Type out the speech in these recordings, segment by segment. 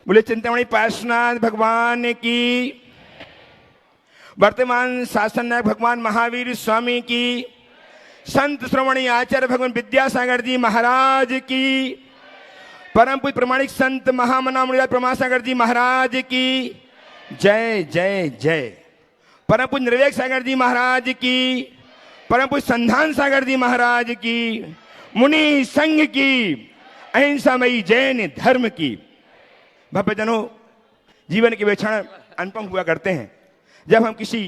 बोले चिंतामणि पार्श्वनाथ भगवान की, वर्तमान शासन नायक भगवान महावीर स्वामी की, संत श्रोमणी आचार्य भगवान विद्यासागर जी महाराज की, परम पूज्य प्रमाणिक संत महामना मुनिराज प्रमासागर जी महाराज की जय जय जय। परम पूज्य निर्वेक सागर जी महाराज की, परम पूज्य संधान सागर जी महाराज की, मुनि संघ की, अहिंसामयी जैन धर्म की। भव्यजनों, जीवन के वे क्षण अनुपम हुआ करते हैं जब हम किसी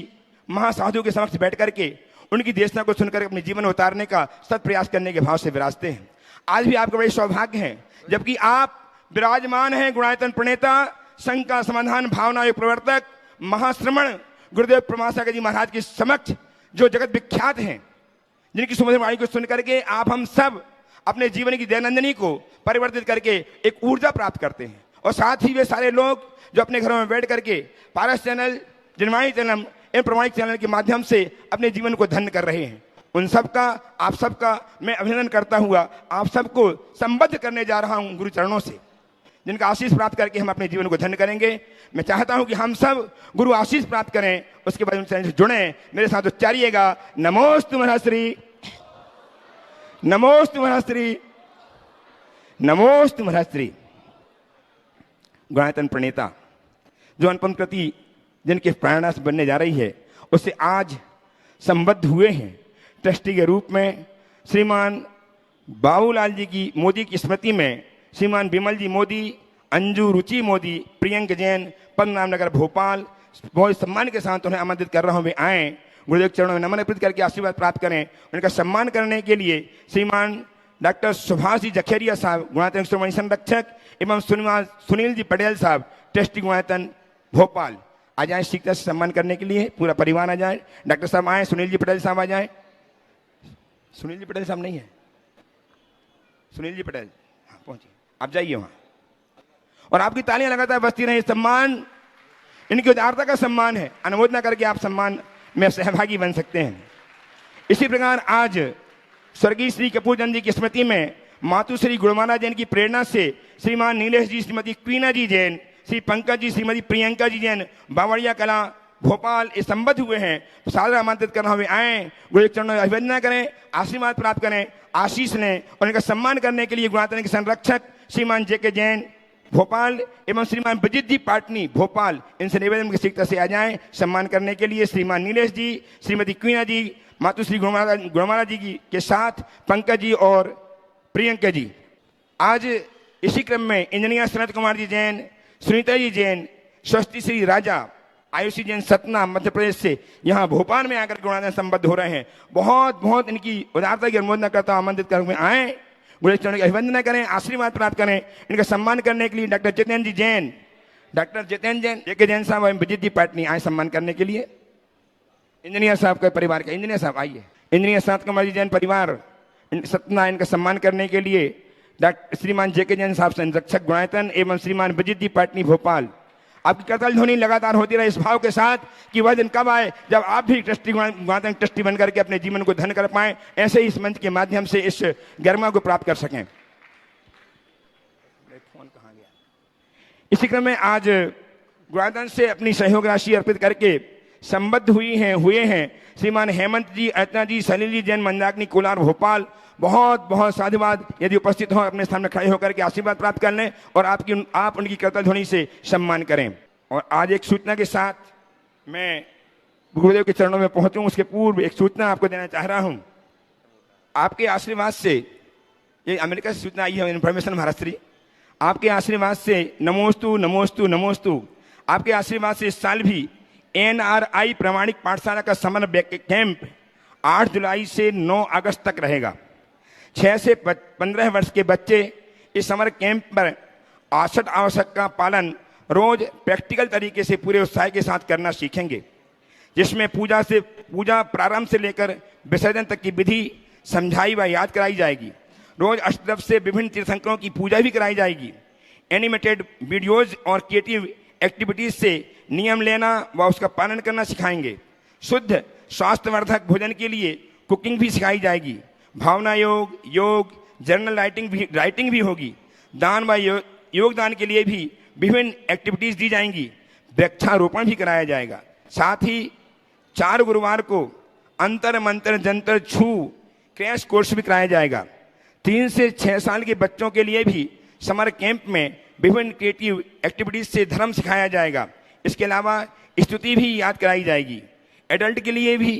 महासाधु के समक्ष बैठ करके उनकी देशना को सुनकर अपने जीवन में उतारने का सत प्रयास करने के भाव से विराजते हैं। आज भी आपका बड़े सौभाग्य है, जबकि आप विराजमान हैं गुणायतन प्रणेता, संघ का समाधान भावना योग प्रवर्तक, महाश्रमण गुरुदेव प्रमासागर जी महाराज के समक्ष, जो जगत विख्यात हैं, जिनकी सुमधुर वाणी को सुन करके आप हम सब अपने जीवन की दैनंदिनी को परिवर्तित करके एक ऊर्जा प्राप्त करते हैं। और साथ ही वे सारे लोग जो अपने घरों में बैठ करके पारस चैनल, जनवाणी चैनल एवं प्रमाणिक चैनल के माध्यम से अपने जीवन को धन्य कर रहे हैं, उन सबका, आप सबका मैं अभिनंदन करता हुआ आप सबको संबद्ध करने जा रहा हूं गुरु चरणों से, जिनका आशीष प्राप्त करके हम अपने जीवन को धन्य करेंगे। मैं चाहता हूं कि हम सब गुरु आशीष प्राप्त करें, उसके बाद उनसे जुड़ें। मेरे साथ उच्चारिएगा, नमोस्तु महर्षि, नमोस्तु महर्षि, नमोस्तु महर्षि। गुणायतन प्रणेता जो अनुपम कृति जिनके प्रेरणा से बनने जा रही है, उससे आज संबद्ध हुए हैं ट्रस्टी के रूप में श्रीमान बाबूलाल जी की मोदी की स्मृति में श्रीमान विमल जी मोदी, अंजू रुचि मोदी, प्रियंक जैन, पद्मनाभ नगर भोपाल, बहुत सम्मान के साथ उन्हें आमंत्रित कर रहा हूं। वे आए, गुरुदेव चरणों में नमन अर्पित करके आशीर्वाद प्राप्त करें। उनका सम्मान करने के लिए श्रीमान डॉक्टर सुभाष जी जखेरिया साहब, गुणायतन श्रोमणी संरक्षक, एवं सुनील जी पटेल साहब, ट्रस्टी गुणायतन भोपाल, आ जाए शीघ्र से सम्मान करने के लिए। पूरा परिवार आ जाए, डॉक्टर साहब आए, सुनील जी पटेल साहब आ जाए। सुनील जी पटेल साहब नहीं है, सुनील जी पटेल पहुंचिए, आप जाइए वहां, और आपकी तालियां लगातार बजती रही। सम्मान इनकी उदारता का सम्मान है, अनुमोदना करके आप सम्मान में सहभागी बन सकते हैं। इसी प्रकार आज स्वर्गीय श्री कपूरचंद जी की स्मृति में मातु श्री गुणमाला जैन की प्रेरणा से श्रीमान नीलेश जी, श्रीमती क्वीना जी जैन, श्री पंकज जी, श्रीमती प्रियंका जी जैन, बावड़िया कला भोपाल ये संबद्ध हुए हैं। सादर आमंत्रित करना हुए आए, गुरु चरणों में अभिवंदना करें, आशीर्वाद प्राप्त करें, आशीष लें, और इनका सम्मान करने के लिए गुणायतन के संरक्षक श्रीमान जेके जैन भोपाल एवं श्रीमान विजित जी पाटनी भोपाल, इनसे निवेदन की शीघ्रता से आ जाएं सम्मान करने के लिए। श्रीमान नीलेश जी, श्रीमती क्वीना जी, मातुश्री गुणमाला जी के साथ पंकज जी और प्रियंका जी। आज इसी क्रम में इंजीनियर सनत कुमार जी जैन, सुनीता जी जैन, स्वस्ति श्री राजा, आयुषी जैन सतना मध्य प्रदेश से यहाँ भोपाल में आकर गुणायतन संबद्ध हो रहे हैं। बहुत बहुत इनकी उदारता की अनुमोदना करता हूँ, आमंत्रित करके आए, गुरु चरणों की अभिवंदना करें, आशीर्वाद प्राप्त करें। इनका सम्मान करने के लिए डॉक्टर जितेंद्र जी जैन, डॉक्टर जितेंद्र जैन, जेके जैन साहब एवं विजित जी पाटनी आए सम्मान करने के लिए। इंजीनियर साहब के परिवार के इंजीनियर साहब आइए, इंजीनियर सनत कुमार जी जैन परिवार सतना, इनका सम्मान करने के लिए डॉक्टर श्रीमान जेके जैन साहब संरक्षक गुणायतन एवं श्रीमान विजित जी पाटनी भोपाल। आपकी करताल ध्वनि लगातार होती रहे इस भाव के साथ कि वह दिन कब आए जब आप भी ट्रस्टी गुणायतन ट्रस्टी बनकर के अपने जीवन को धन्य कर पाएं, ऐसे ही इस मंच के माध्यम से इस गरिमा को प्राप्त कर सकें। फोन कहाँ गया? इसी क्रम में आज गुणायतन से अपनी सहयोग राशि अर्पित करके संबद्ध हुए हैं श्रीमान हेमंत जी, अर्चना जी, सलील जी जैन, मंदाकिनी कोलार भोपाल। बहुत बहुत साधुवाद। यदि उपस्थित हो अपने सामने खड़े होकर के आशीर्वाद प्राप्त कर लें और आप उनकी करताल ध्वनि से सम्मान करें। और आज एक सूचना के साथ मैं गुरुदेव के चरणों में पहुंचूं, उसके पूर्व एक सूचना आपको देना चाह रहा हूं। आपके आशीर्वाद से, ये अमेरिका से सूचना आई है, इन्फॉर्मेशन महाराष्ट्री, आपके आशीर्वाद से नमोस्तु नमोस्तु नमोस्तु, आपके आशीर्वाद से इस साल भी NRI प्रमाणिक पाठशाला का समर कैंप 8 जुलाई से 9 अगस्त तक रहेगा। 6 से 15 वर्ष के बच्चे इस समर कैंप पर 68 आवश्यक का पालन रोज प्रैक्टिकल तरीके से पूरे उत्साह के साथ करना सीखेंगे, जिसमें पूजा प्रारंभ से लेकर विसर्जन तक की विधि समझाई व याद कराई जाएगी। रोज अष्टदव से विभिन्न तीर्थंकरों की पूजा भी कराई जाएगी। एनिमेटेड वीडियोज और क्रिएटिव एक्टिविटीज से नियम लेना व उसका पालन करना सिखाएंगे। शुद्ध स्वास्थ्यवर्धक भोजन के लिए कुकिंग भी सिखाई जाएगी। भावना योग, जर्नल राइटिंग भी होगी। दान व योगदान के लिए भी विभिन्न एक्टिविटीज दी जाएंगी, वृक्षारोपण भी कराया जाएगा। साथ ही 4 गुरुवार को अंतर मंत्र जंतर छू क्रैश कोर्स भी कराया जाएगा। 3 से 6 साल के बच्चों के लिए भी समर कैंप में विभिन्न क्रिएटिव एक्टिविटीज से धर्म सिखाया जाएगा। इसके अलावा स्तुति भी याद कराई जाएगी। एडल्ट के लिए भी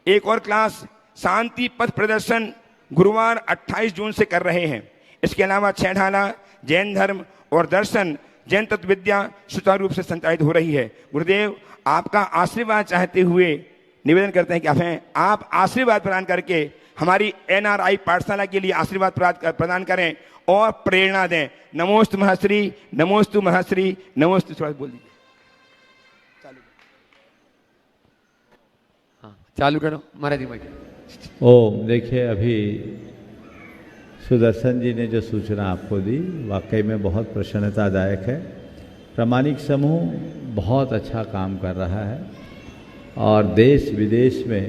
एक और क्लास शांति पथ प्रदर्शन गुरुवार 28 जून से कर रहे हैं। इसके अलावा 6 ढाला जैन धर्म और दर्शन जैन तत्व विद्या सुचारू रूप से संचालित हो रही है। गुरुदेव, आपका आशीर्वाद चाहते हुए निवेदन करते हैं कि आप आशीर्वाद प्रदान करके हमारी NRI पाठशाला के लिए आशीर्वाद प्रदान करें और प्रेरणा दें। नमोस्तु महश्री, नमोस्तु महश्री, नमोस्तु। बोल दीजिए। चालू करो महाराज जी। ओम। देखिए, अभी सुदर्शन जी ने जो सूचना आपको दी वाकई में बहुत प्रसन्नतादायक है। प्रामाणिक समूह बहुत अच्छा काम कर रहा है और देश विदेश में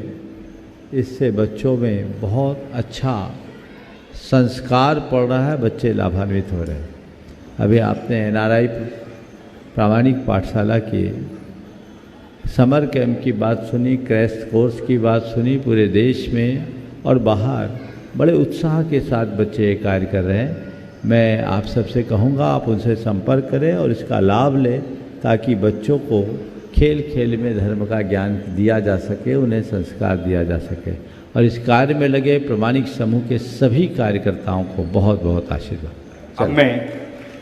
इससे बच्चों में बहुत अच्छा संस्कार पड़ रहा है, बच्चे लाभान्वित हो रहे हैं। अभी आपने NRI प्रामाणिक पाठशाला की समर कैंप की बात सुनी, क्रैश कोर्स की बात सुनी। पूरे देश में और बाहर बड़े उत्साह के साथ बच्चे ये कार्य कर रहे हैं। मैं आप सबसे कहूँगा आप उनसे संपर्क करें और इसका लाभ लें ताकि बच्चों को खेल खेल में धर्म का ज्ञान दिया जा सके, उन्हें संस्कार दिया जा सके। और इस कार्य में लगे प्रामाणिक समूह के सभी कार्यकर्ताओं को बहुत बहुत आशीर्वाद। अब मैं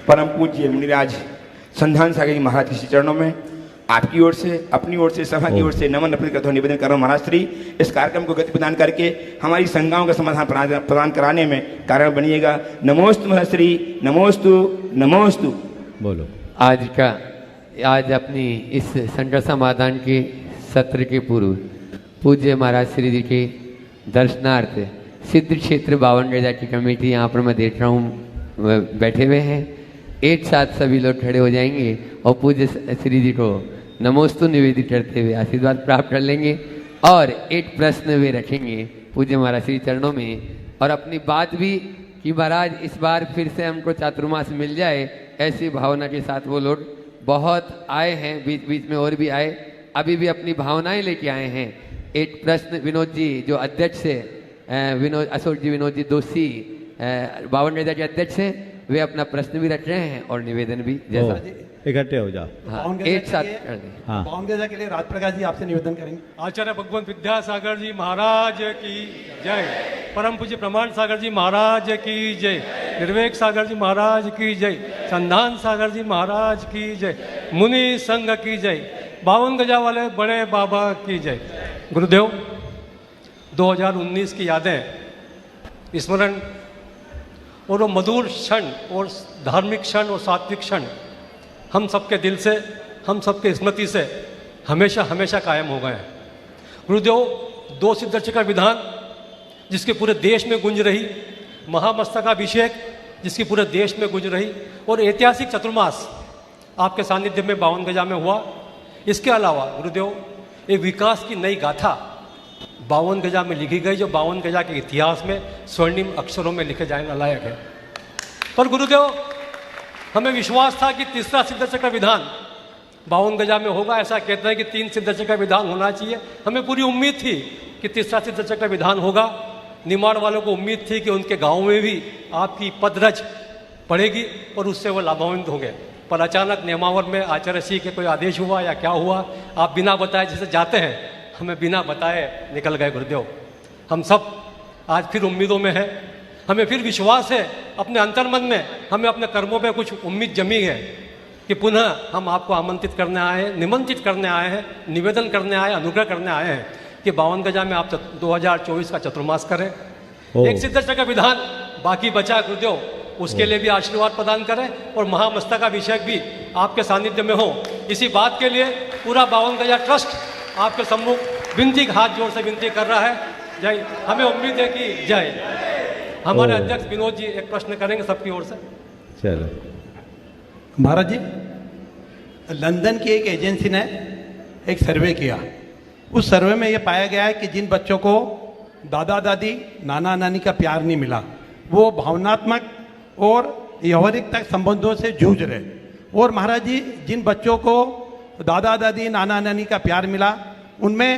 परम पूज्य मुनिराज संधान सागर जी महाराज के चरणों में आपकी ओर से, अपनी ओर से, सभा की ओर से नमन अर्पित करते हुए निवेदन कर रहा हूँ। महाराज श्री, इस कार्यक्रम को गति प्रदान करके हमारी शंकाओं का समाधान प्रदान कराने में कारण बनिएगा। नमोस्तु महश्री, नमोस्तु, नमोस्तु। बोलो। आज अपनी इस संकट समाधान के सत्र के पूर्व पूज्य महाराज श्री जी के दर्शनार्थ सिद्ध क्षेत्र 52 गजा की कमेटी यहाँ पर मैं देख रहा हूँ बैठे हुए हैं। एक साथ सभी लोग खड़े हो जाएंगे और पूज्य श्री जी को नमोस्तु निवेदित करते हुए आशीर्वाद प्राप्त कर लेंगे और एक प्रश्न वे रखेंगे पूज्य महाराज श्री चरणों में और अपनी बात भी कि महाराज इस बार फिर से हमको चातुर्मास मिल जाए, ऐसी भावना के साथ वो लोग बहुत आए हैं, बीच बीच में और भी आए, अभी भी अपनी भावनाएं लेके आए हैं। एक प्रश्न विनोद जी जो अध्यक्ष है, अशोक जी विनोद जी दोषी 52 गजा के अध्यक्ष है, वे अपना प्रश्न भी रख रहे हैं और निवेदन भी। जैसा इकट्ठे हो जाओ। हाँ, एक साथ कर दें। हाँ। 52 गजा के लिए राज प्रकाश जी आपसे निवेदन करेंगे। आचार्य भगवंत विद्यासागर जी महाराज की जय, परम पूज्य प्रमाण सागर जी महाराज की जय, निर्वेक सागर जी महाराज की जय, संधान सागर जी महाराज की जय, मुनि संघ की जय, 52 गजा वाले बड़े बाबा की जय। गुरुदेव, 2019 की यादें, स्मरण और वो मधुर क्षण और धार्मिक क्षण और सात्विक क्षण हम सबके दिल से, हम सबके स्मृति से हमेशा हमेशा कायम हो गए हैं। गुरुदेव, 2 सिद्धर्षि का विधान जिसके पूरे देश में गूंज रही, महामस्तकाभिषेक जिसकी पूरे देश में गूंज रही और ऐतिहासिक चतुर्मास आपके सानिध्य में 52 गजा में हुआ। इसके अलावा गुरुदेव, एक विकास की नई गाथा 52 गजा में लिखी गई जो 52 गजा के इतिहास में स्वर्णिम अक्षरों में लिखे जाने लायक है। पर गुरुदेव, हमें विश्वास था कि तीसरा सिद्धर्षि का विधान 52 गजा में होगा। ऐसा कहते हैं कि 3 सिद्धर्षि का विधान होना चाहिए। हमें पूरी उम्मीद थी कि तीसरा सिद्धर्षि का विधान होगा। निमाड़ वालों को उम्मीद थी कि उनके गाँव में भी आपकी पदरज पड़ेगी और उससे वो लाभान्वित होंगे। पर अचानक नियमावर में आचार्य श्री के कोई आदेश हुआ या क्या हुआ, आप बिना बताए जैसे जाते हैं, हमें बिना बताए निकल गए। गुरुदेव, हम सब आज फिर उम्मीदों में हैं। हमें फिर विश्वास है अपने अंतर्मन में, हमें अपने कर्मों पे कुछ उम्मीद जमी है कि पुनः हम आपको आमंत्रित करने आए हैं, निमंत्रित करने आए हैं, निवेदन करने आए, अनुग्रह करने आए हैं कि 52 गजा में आप 2024 का चतुर्मास करें। एक सिद्धर्षि का विधान बाकी बचा गुरुदेव, उसके लिए भी आशीर्वाद प्रदान करें और महामस्तकाभिषेक भी आपके सानिध्य में हो। इसी बात के लिए पूरा 52 गजा ट्रस्ट आपके सम्मुख विनती, हाथ जोड़ से विनती कर रहा है। जय, हमें उम्मीद है कि जय। हमारे अध्यक्ष विनोद जी एक प्रश्न करेंगे सबकी ओर से। चलो महाराज जी, लंदन की एक एजेंसी ने एक सर्वे किया। उस सर्वे में यह पाया गया है कि जिन बच्चों को दादा दादी, नाना नानी का प्यार नहीं मिला, वो भावनात्मक और व्यवहारिक तक संबंधों से जूझ रहे। और महाराज जी जिन बच्चों को दादा दादी नाना नानी का प्यार मिला उनमें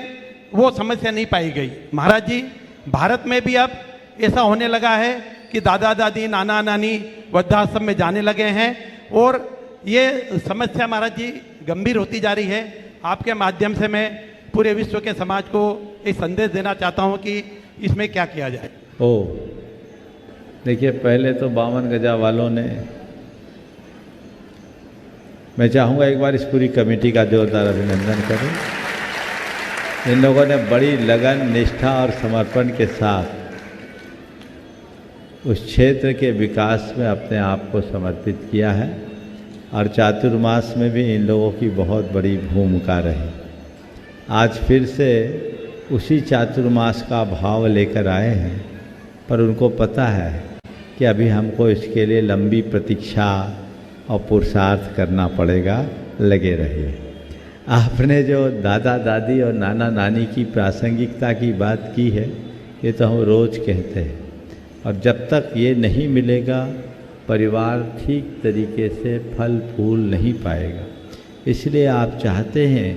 वो समस्या नहीं पाई गई। महाराज जी भारत में भी अब ऐसा होने लगा है कि दादा दादी नाना नानी वृद्धाश्रम में जाने लगे हैं और ये समस्या महाराज जी गंभीर होती जा रही है। आपके माध्यम से मैं पूरे विश्व के समाज को एक संदेश देना चाहता हूँ कि इसमें क्या किया जाए। देखिए पहले तो 52 गजा वालों ने, मैं चाहूँगा एक बार इस पूरी कमेटी का जोरदार अभिनंदन करें। इन लोगों ने बड़ी लगन, निष्ठा और समर्पण के साथ उस क्षेत्र के विकास में अपने आप को समर्पित किया है और चातुर्मास में भी इन लोगों की बहुत बड़ी भूमिका रही। आज फिर से उसी चातुर्मास का भाव लेकर आए हैं, पर उनको पता है कि अभी हमको इसके लिए लंबी प्रतीक्षा और पुरुषार्थ करना पड़ेगा। लगे रहिए। आपने जो दादा दादी और नाना नानी की प्रासंगिकता की बात की है, ये तो हम रोज़ कहते हैं, और जब तक ये नहीं मिलेगा परिवार ठीक तरीके से फल फूल नहीं पाएगा। इसलिए आप चाहते हैं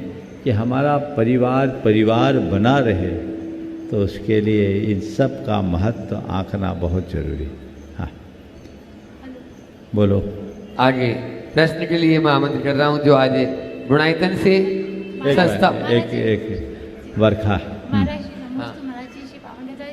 कि हमारा परिवार परिवार बना रहे, तो उसके लिए इन सब का महत्व आंकना बहुत जरूरी। हाँ बोलो। आगे प्रश्न के लिए मैं आमंत्रित कर रहा हूँ जो आज गुणायतन से संस्था एक वर्षा महाराज जी श्री पावन गजा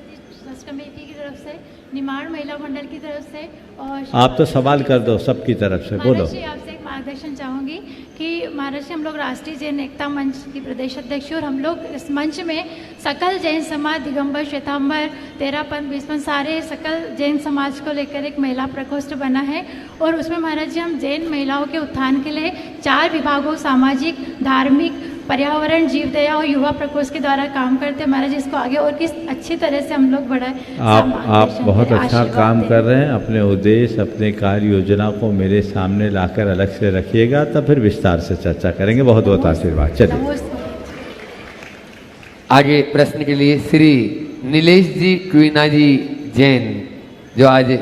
ट्रस्ट कमेटी की तरफ से, निमाड़ महिला मंडल की तरफ से और आप तो सवाल कर दो सबकी तरफ से, बोलो। महाराज जी आपसे एक मार्गदर्शन चाहूँगी कि महाराज जी हम लोग राष्ट्रीय जैन एकता मंच की प्रदेश अध्यक्ष और हम लोग इस मंच में सकल जैन समाज, दिगंबर, श्वेतांबर, तेरापंथ, बीसपंथ, सारे सकल जैन समाज को लेकर एक महिला प्रकोष्ठ बना है और उसमें महाराज जी हम जैन महिलाओं के उत्थान के लिए 4 विभागों सामाजिक, धार्मिक, पर्यावरण, जीवदया और युवा प्रकोष्ठ के द्वारा काम करते हैं। महाराज इसको आगे और किस अच्छी तरह से हम लोग बढ़ाए। आप बहुत अच्छा काम कर रहे हैं। अपने उद्देश्य, अपने कार्य योजना को मेरे सामने लाकर अलग से रखिएगा, तब फिर विस्तार से चर्चा करेंगे। बहुत बहुत आशीर्वाद। चलिए आगे प्रश्न के लिए श्री नीलेश जी क्वीना जी जैन जो आज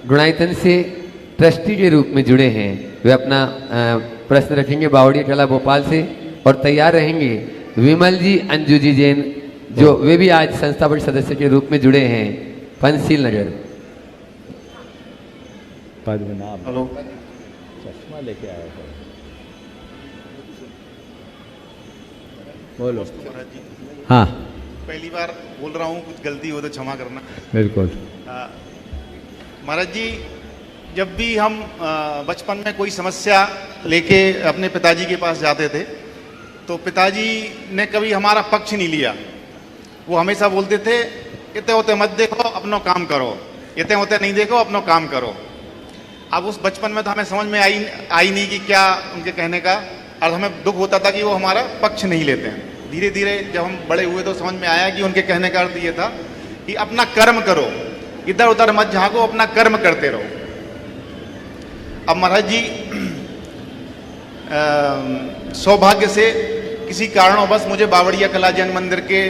गुणायतन से ट्रस्टी के रूप में जुड़े हैं, वे अपना प्रश्न रखेंगे बावड़िया कला भोपाल से। और तैयार रहेंगे विमल जी अंजू जी जैन जो वे भी आज संस्थापक सदस्य के रूप में जुड़े हैं, पंचशील नगर। पद्मनाभ हेलो, चश्मा लेके आया था, बोलो। हाँ पहली बार बोल रहा हूँ, कुछ गलती हो तो क्षमा करना। बिल्कुल। महाराज जी जब भी हम बचपन में कोई समस्या लेके अपने पिताजी के पास जाते थे तो पिताजी ने कभी हमारा पक्ष नहीं लिया। वो हमेशा बोलते थे इतने होते मत देखो, अपना काम करो, इतने होते नहीं देखो, अपना काम करो। अब उस बचपन में तो हमें समझ में आई नहीं कि क्या उनके कहने का, और हमें दुख होता था कि वो हमारा पक्ष नहीं लेते हैं। धीरे धीरे जब हम बड़े हुए तो समझ में आया कि उनके कहने का अर्थ ये था कि अपना कर्म करो, इधर उधर मत झांको, अपना कर्म करते रहो। अब महाराज जी सौभाग्य से किसी कारणवश मुझे बावड़िया कला जैन मंदिर के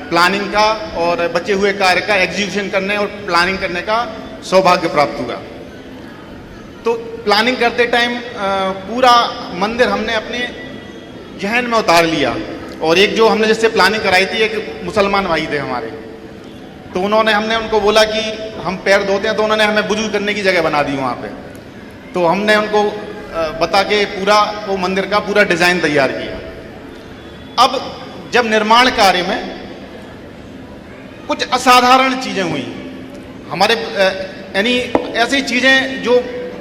प्लानिंग का और बचे हुए कार्य का एग्जीक्यूशन करने और प्लानिंग करने का सौभाग्य प्राप्त हुआ। तो प्लानिंग करते टाइम पूरा मंदिर हमने अपने जहन में उतार लिया। और एक जो हमने जिससे प्लानिंग कराई थी, एक मुसलमान भाई थे हमारे, तो हमने उनको बोला कि हम पैर धोते हैं, तो उन्होंने हमें वुजू करने की जगह बना दी वहाँ पे। तो हमने उनको बता के पूरा वो मंदिर का पूरा डिजाइन तैयार किया। अब जब निर्माण कार्य में कुछ असाधारण चीजें हुई हमारे, यानी ऐसी चीजें जो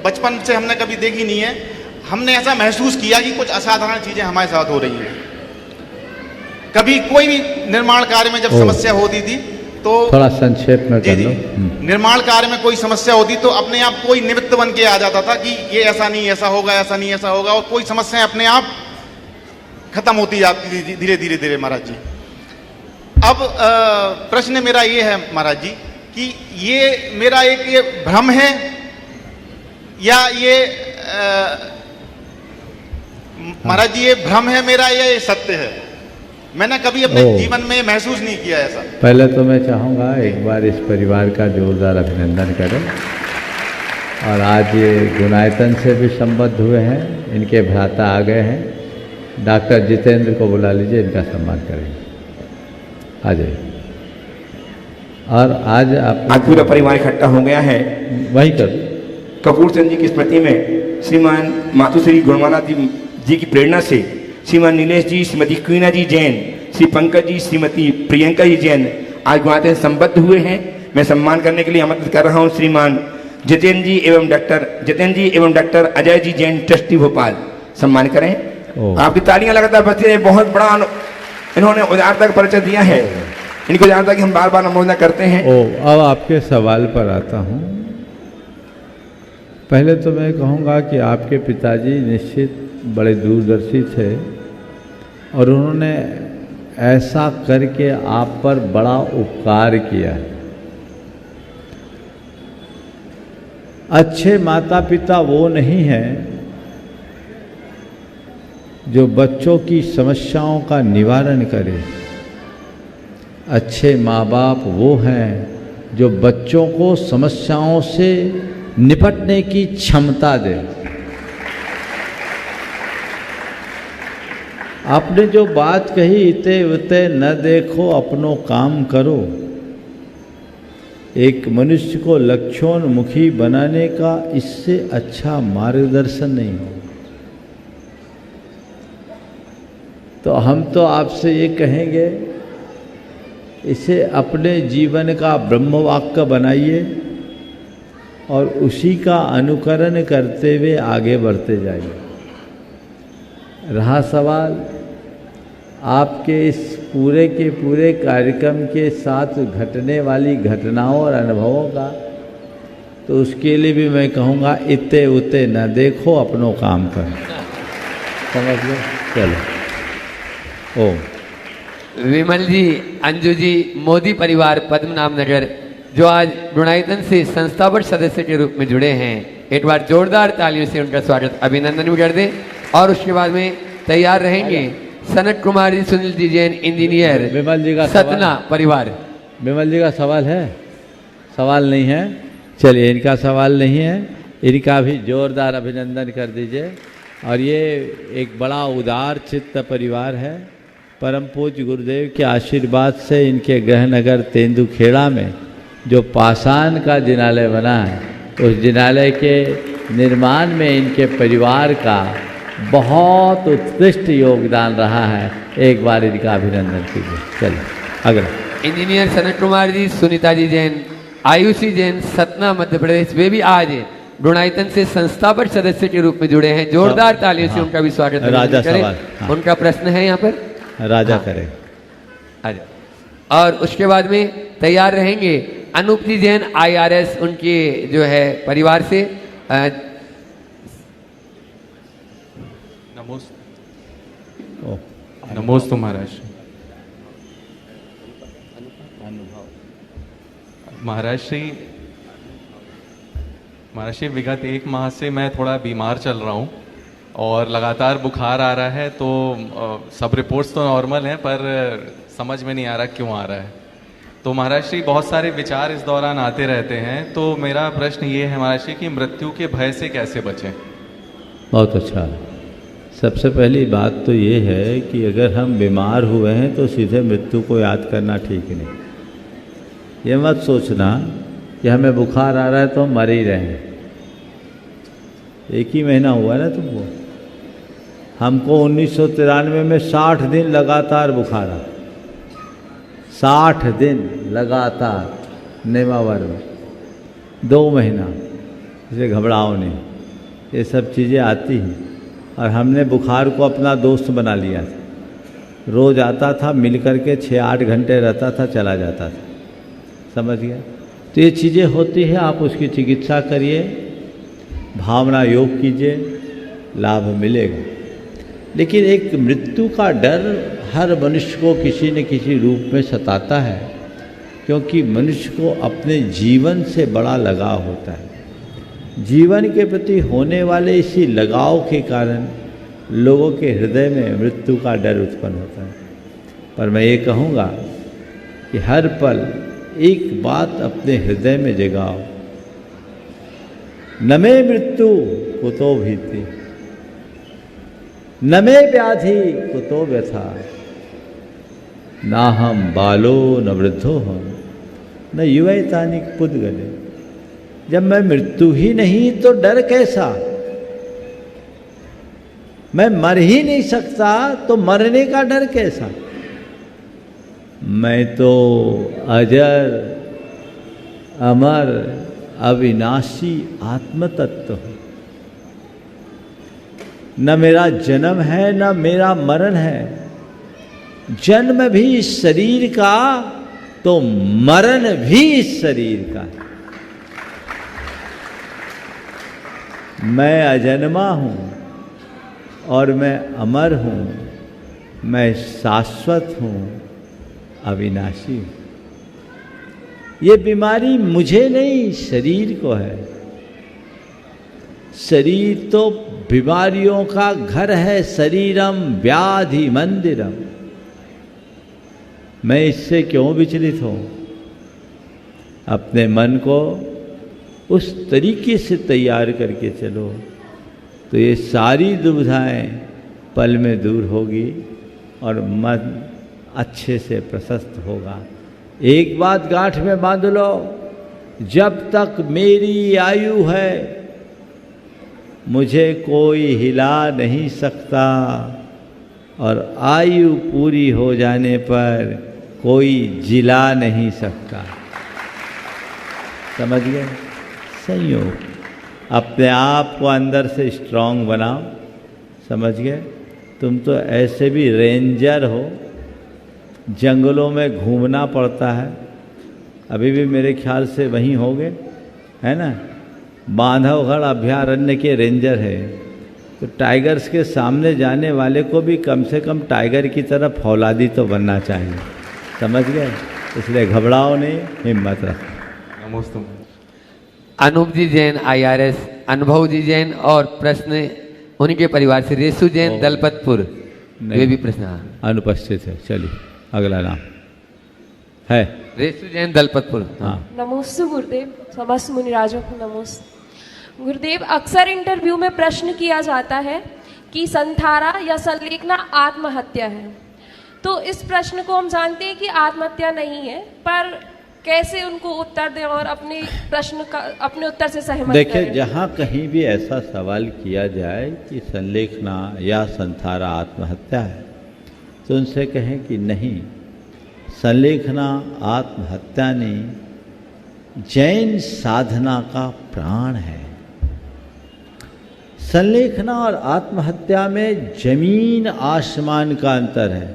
बचपन से हमने कभी देखी नहीं है, हमने ऐसा महसूस किया कि कुछ असाधारण चीजें हमारे साथ हो रही हैं। कभी कोई भी निर्माण कार्य में जब समस्या होती थी तो थोड़ा संक्षेप में कर लो। निर्माण कार्य में कोई समस्या होती तो अपने आप कोई निमित्त बन के आ जाता था कि ये ऐसा नहीं ऐसा होगा, ऐसा नहीं ऐसा होगा, और कोई समस्याएं अपने आप खत्म होती जाती थी धीरे धीरे धीरे। महाराज जी अब प्रश्न मेरा ये है महाराज जी कि ये मेरा एक ये भ्रम है या ये महाराज जी ये भ्रम है मेरा या ये सत्य है? मैंने कभी अपने जीवन में महसूस नहीं किया ऐसा। पहले तो मैं चाहूँगा एक बार इस परिवार का जोरदार अभिनंदन करें। और आज ये गुणायतन से भी संबद्ध हुए हैं। इनके भ्राता आ गए हैं। डॉक्टर जितेंद्र को बुला लीजिए, इनका सम्मान करेंगे। आ जाइए। और आज पूरा परिवार इकट्ठा हो गया है। वही कर कपूर चंद जी की स्मृति में श्रीमान मातुश्री गुणमाला जी की प्रेरणा से श्रीमान नीलेश जी, श्रीमती क्वीना जी जैन, श्री पंकज जी, श्रीमती प्रियंका जी जैन आज गुणायतन संबद्ध हुए हैं। मैं सम्मान करने के लिए आमंत्रित कर रहा हूं श्रीमान जितेंद्र जी एवं डॉक्टर अजय जी जैन, ट्रस्टी भोपाल, सम्मान करें। आपकी तालियां लगातार बजती रहे। बहुत बड़ा इन्होंने उदारता का परिचय दिया है। इनको उदारता की हम बार बार अनुमोदन करते हैं। अब आपके सवाल पर आता हूँ। पहले तो मैं कहूँगा कि आपके पिताजी निश्चित बड़े दूरदर्शी थे और उन्होंने ऐसा करके आप पर बड़ा उपकार किया है। अच्छे माता पिता वो नहीं हैं जो बच्चों की समस्याओं का निवारण करे। अच्छे माँ बाप वो हैं जो बच्चों को समस्याओं से निपटने की क्षमता दे। आपने जो बात कही, इते उते न देखो अपनों काम करो, एक मनुष्य को लक्ष्योन्मुखी बनाने का इससे अच्छा मार्गदर्शन नहीं हो। तो हम तो आपसे ये कहेंगे, इसे अपने जीवन का ब्रह्मवाक्य बनाइए और उसी का अनुकरण करते हुए आगे बढ़ते जाइए। रहा सवाल आपके इस पूरे के पूरे कार्यक्रम के साथ घटने वाली घटनाओं और अनुभवों का, तो उसके लिए भी मैं कहूँगा इते उते न देखो अपनों काम कर। समझ लो। चलो। विमल जी, अंजू जी, मोदी परिवार पद्मनाभ नगर, जो आज गुणायतन से संस्थापक सदस्य के रूप में जुड़े हैं, एक बार जोरदार तालियों से उनका स्वागत अभिनंदन भी कर दें। और उसके बाद में तैयार रहेंगे सनत कुमार जी, सुनील जी जैन, इंजीनियर, विमल जी का सतना परिवार। विमल जी का सवाल है? सवाल नहीं है? चलिए, इनका सवाल नहीं है, इनका भी जोरदार अभिनंदन कर दीजिए। और ये एक बड़ा उदार चित्त परिवार है। परम पूज्य गुरुदेव के आशीर्वाद से इनके गृहनगर तेंदुखेड़ा में जो पाषाण का जिनालय बना है, उस जिनालय के निर्माण में इनके परिवार का बहुत उत्कृष्ट योगदान रहा है। एक बार इनका अभिनंदन कीजिए। चलिए अगला। इंजीनियर सनत कुमार जी, सुनीता जी जैन, आयुषी जैन, सतना मध्य प्रदेश, वे भी आज गुणायतन से संस्थापक सदस्य के रूप में जुड़े हैं। जोरदार तालियों से उनका भी स्वागत राजा करें। सवाल। उनका प्रश्न है यहाँ पर, राजा करें। और उसके बाद में तैयार रहेंगे अनूप जी जैन, IRS, उनके जो है परिवार से। नमोस्तु महाराज। महाराज श्री विगत 1 माह से मैं थोड़ा बीमार चल रहा हूँ और लगातार बुखार आ रहा है। तो सब रिपोर्ट्स तो नॉर्मल हैं, पर समझ में नहीं आ रहा क्यों आ रहा है। तो महाराज श्री, बहुत सारे विचार इस दौरान आते रहते हैं। तो मेरा प्रश्न ये है महाराज श्री कि मृत्यु के भय से कैसे बचें? बहुत अच्छा। सबसे पहली बात तो ये है कि अगर हम बीमार हुए हैं तो सीधे मृत्यु को याद करना ठीक नहीं। ये मत सोचना कि हमें बुखार आ रहा है तो हम मर ही रहे। 1 ही महीना हुआ ना तुमको। हमको 1993 में 60 दिन लगातार बुखार आ, 60 दिन लगातार नेमावर में, 2 महीना। इसे घबराओ नहीं, ये सब चीज़ें आती हैं। और हमने बुखार को अपना दोस्त बना लिया था। रोज़ आता था, मिल कर के 6-8 घंटे रहता था, चला जाता था। समझ गया? तो ये चीज़ें होती हैं। आप उसकी चिकित्सा करिए, भावना योग कीजिए, लाभ मिलेगा। लेकिन एक मृत्यु का डर हर मनुष्य को किसी न किसी रूप में सताता है, क्योंकि मनुष्य को अपने जीवन से बड़ा लगाव होता है। जीवन के प्रति होने वाले इसी लगाव के कारण लोगों के हृदय में मृत्यु का डर उत्पन्न होता है। पर मैं ये कहूँगा कि हर पल एक बात अपने हृदय में जगाओ न मे मृत्यु कुतो भीति, न मे व्याधि कुतो व्यथा, ना हम बालो न वृद्धो हम न युवैतानिक पुद्गले। जब मैं मृत्यु ही नहीं तो डर कैसा? मैं मर ही नहीं सकता तो मरने का डर कैसा? मैं तो अजर अमर अविनाशी आत्मतत्व हूँ। न मेरा जन्म है न मेरा मरण है। जन्म भी इस शरीर का तो मरण भी इस शरीर का है। मैं अजन्मा हूँ और मैं अमर हूँ, मैं शाश्वत हूँ, अविनाशी हूँ। ये बीमारी मुझे नहीं शरीर को है। शरीर तो बीमारियों का घर है, शरीरम व्याधि मंदिरम। मैं इससे क्यों विचलित हूँ? अपने मन को उस तरीके से तैयार करके चलो तो ये सारी दुविधाएं पल में दूर होगी और मन अच्छे से प्रशस्त होगा। एक बात गांठ में बांध लो, जब तक मेरी आयु है मुझे कोई हिला नहीं सकता, और आयु पूरी हो जाने पर कोई जिला नहीं सकता। समझ गए? संयोग। अपने आप को अंदर से स्ट्रांग बनाओ। समझ गए? तुम तो ऐसे भी रेंजर हो, जंगलों में घूमना पड़ता है। अभी भी मेरे ख्याल से वहीं होगे, है ना? बांधवगढ़ अभयारण्य के रेंजर है, तो टाइगर्स के सामने जाने वाले को भी कम से कम टाइगर की तरह फौलादी तो बनना चाहिए। समझ गए? इसलिए घबराओ नहीं, हिम्मत रखो। नमस्ते। अनूप जी जैन IRS, अनुभव जी जैन, और प्रश्न उनके परिवार से रेसु जैन दलपतपुर, वे भी प्रश्न अनुपस्थित है। चलिए अगला नाम है रेसु जैन दलपतपुर। हाँ। नमोस्तु गुरुदेव, समस्त मुनिराजों को नमोस्तु। गुरुदेव, अक्सर इंटरव्यू में प्रश्न किया जाता है कि संथारा या संलेखना आत्महत्या है, तो इस प्रश्न को हम जानते हैं कि आत्महत्या नहीं है, पर कैसे उनको उत्तर दें और अपने प्रश्न का अपने उत्तर से सहमत करें? देखिए, जहाँ कहीं भी ऐसा सवाल किया जाए कि संलेखना या संथारा आत्महत्या है, तो उनसे कहें कि नहीं, संलेखना आत्महत्या नहीं, जैन साधना का प्राण है। संलेखना और आत्महत्या में जमीन आसमान का अंतर है।